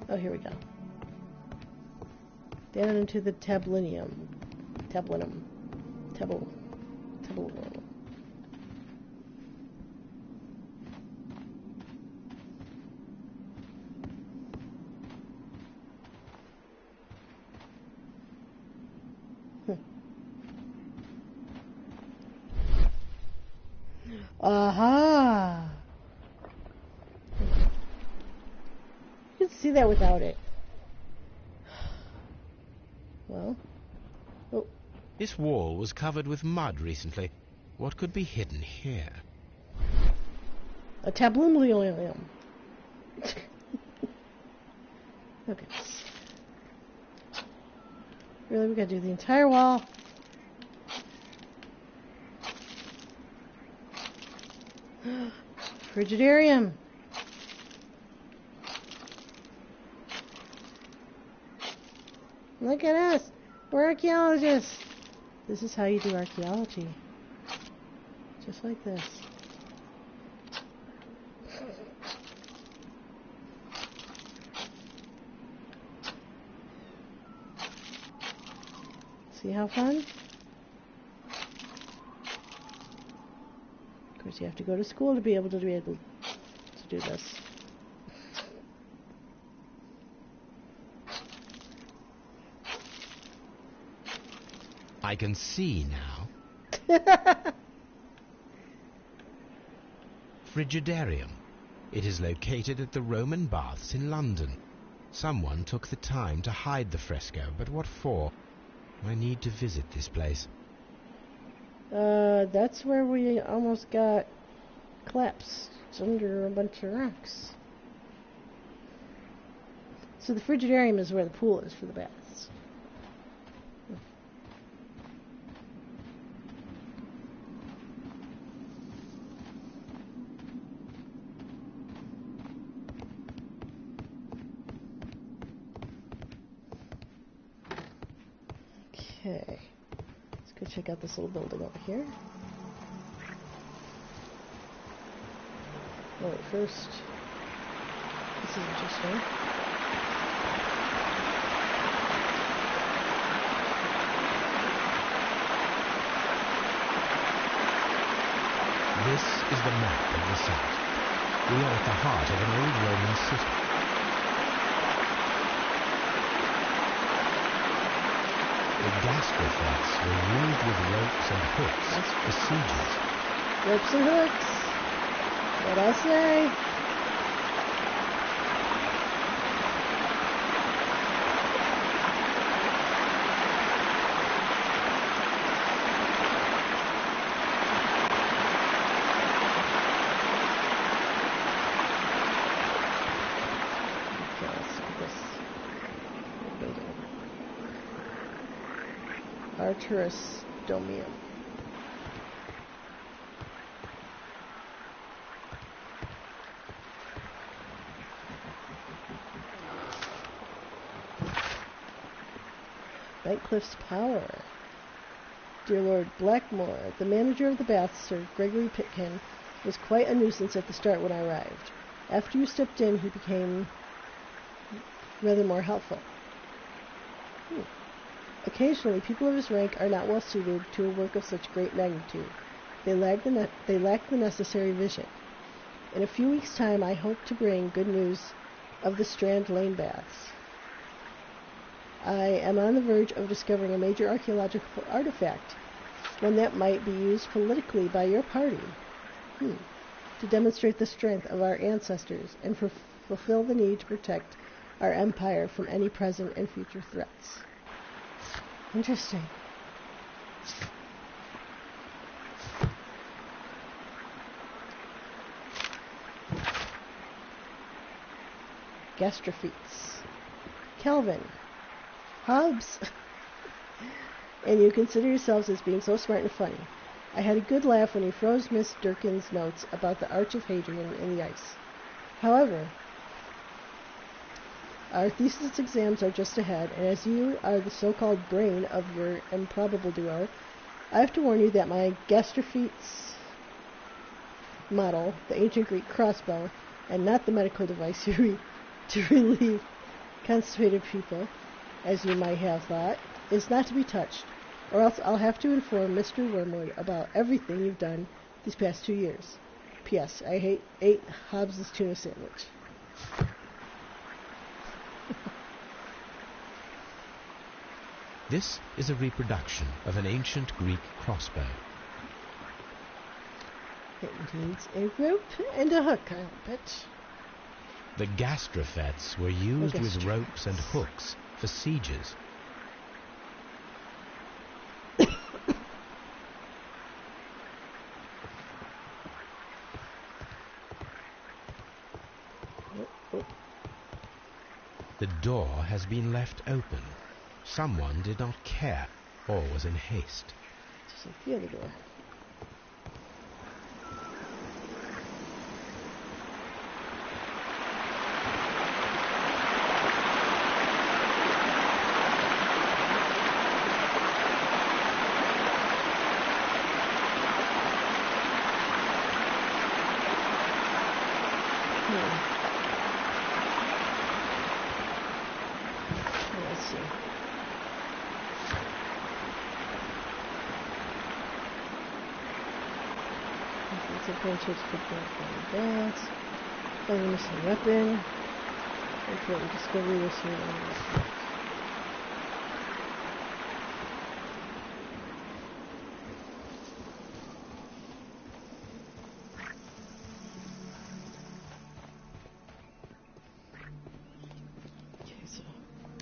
[SPEAKER 1] Oh, here we go. Down into the tablinum. Tablinum. Tablinum. Aha! You can see that without it. Well. Oh.
[SPEAKER 3] This wall was covered with mud recently. What could be hidden here?
[SPEAKER 1] A tabloom. Okay. Really, we gotta do the entire wall. Frigidarium. Look at us. We're archaeologists. This is how you do archaeology. Just like this. See how fun? Of course, you have to go to school to be able to do this.
[SPEAKER 3] I can see now. Frigidarium. It is located at the Roman Baths in London. Someone took the time to hide the fresco, but what for? I need to visit this place.
[SPEAKER 1] That's where we almost got collapsed under a bunch of rocks. So the Frigidarium is where the pool is for the baths. Okay, let's go check out this little building over here. Oh, wait, first, this is interesting.
[SPEAKER 3] This is the map of the site. We are at the heart of an old Roman city. The gastrofettes were used with ropes and hooks for sieges.
[SPEAKER 1] Ropes and hooks. What I say? Okay, let's look at this building. Arturus Domium. Cliff's power. Dear Lord Blackmore, the manager of the baths, Sir Gregory Pitkin, was quite a nuisance at the start when I arrived. After you stepped in, he became rather more helpful. Occasionally, people of his rank are not well suited to a work of such great magnitude. They lack the necessary vision. In a few weeks' time, I hope to bring good news of the Strand Lane baths. I am on the verge of discovering a major archaeological artifact, one that might be used politically by your party, to demonstrate the strength of our ancestors and fulfill the need to protect our empire from any present and future threats. Interesting. Gastrophetes. Kelvin. Hobbes. And you consider yourselves as being so smart and funny. I had a good laugh when he froze Miss Durkin's notes about the Arch of Hadrian in the ice. However, our thesis exams are just ahead, and as you are the so-called brain of your improbable duo, I have to warn you that my Gastrophetes model, the ancient Greek crossbow, and not the medical device to relieve constipated people, as you might have thought, is not to be touched, or else I'll have to inform Mr. Wormwood about everything you've done these past 2 years. P.S. I ate Hobbes's tuna sandwich.
[SPEAKER 3] This is a reproduction of an ancient Greek crossbow.
[SPEAKER 1] It needs a rope and a hook, I'll bet.
[SPEAKER 3] The gastrophetes were used with ropes and hooks for sieges. The door has been left open. Someone did not care or was in haste.
[SPEAKER 1] Just like the other door. It's a branch of the bass. Find a missing weapon. Important discovery this year.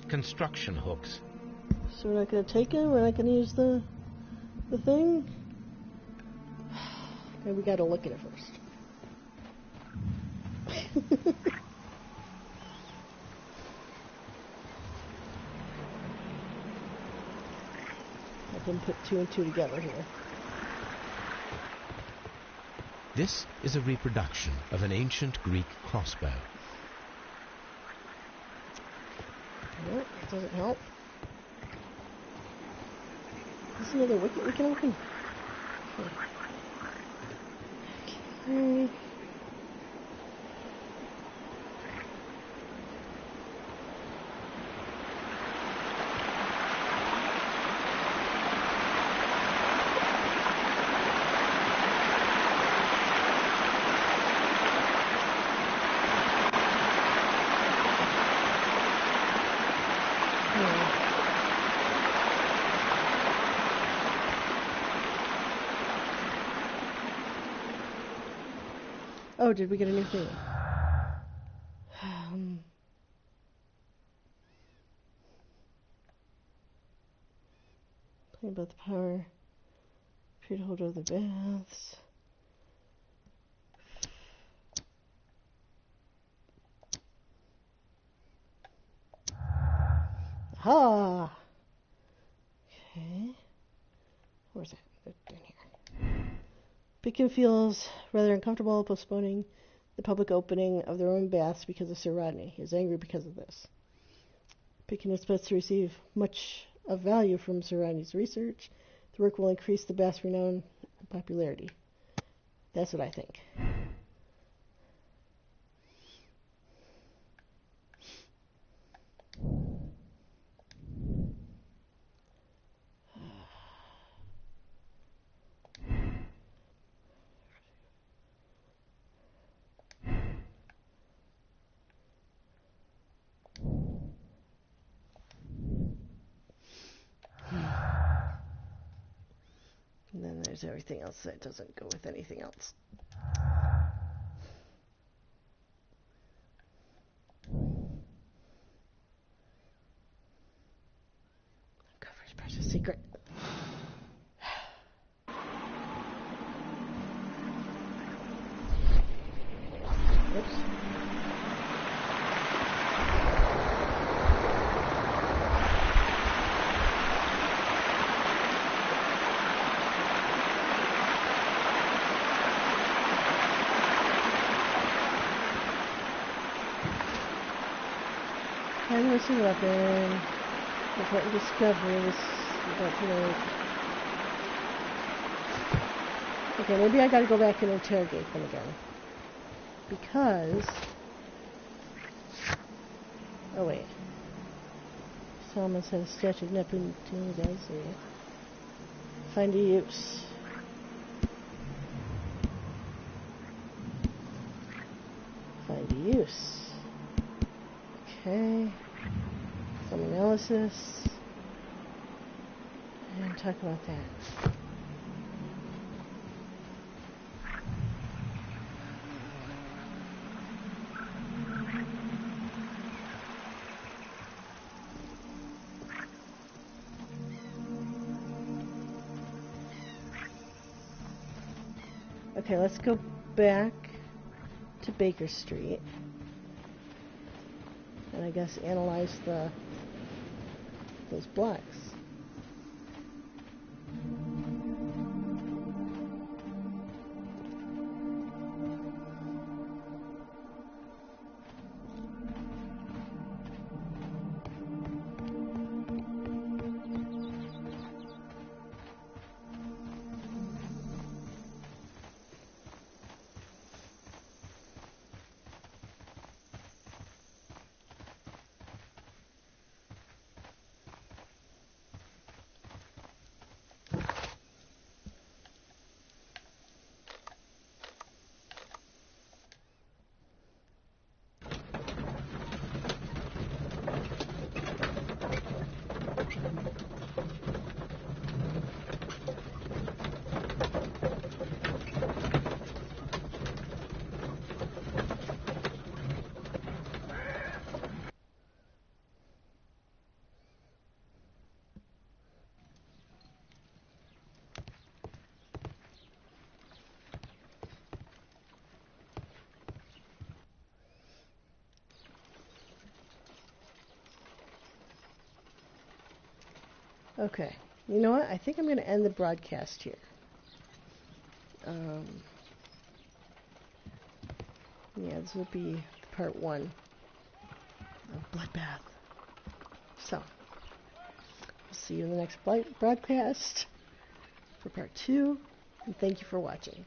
[SPEAKER 3] Construction hooks.
[SPEAKER 1] So we're not going to take it? We're not going to use the thing? Maybe we got to look at it first. I can put 2 and 2 together here.
[SPEAKER 3] This is a reproduction of an ancient Greek crossbow.
[SPEAKER 1] Nope, that doesn't help. There's another wicket we can open. Okay. Oh, did we get a new thing? Play about the power. Appear to hold over the baths. Aha! Okay. Where's that? In here. Picken feels rather uncomfortable postponing the public opening of their own baths because of Sir Rodney. He is angry because of this. Picken expects to receive much of value from Sir Rodney's research. The work will increase the bath's renown and popularity. That's what I think. And then there's everything else that doesn't go with anything else. Coverage precious secret. Oops. And there's a weapon. Important discoveries. Okay, maybe I gotta go back and interrogate them again. Because... Oh, wait. Solomon said a statue of Neptune does here. Find a use. Find a use. Okay. Some analysis. And talk about that. Okay, let's go back to Baker Street. And I guess analyze those blocks. Okay. You know what? I think I'm going to end the broadcast here. Yeah, this will be part 1 of Bloodbath. So, we'll see you in the next broadcast for part 2, and thank you for watching.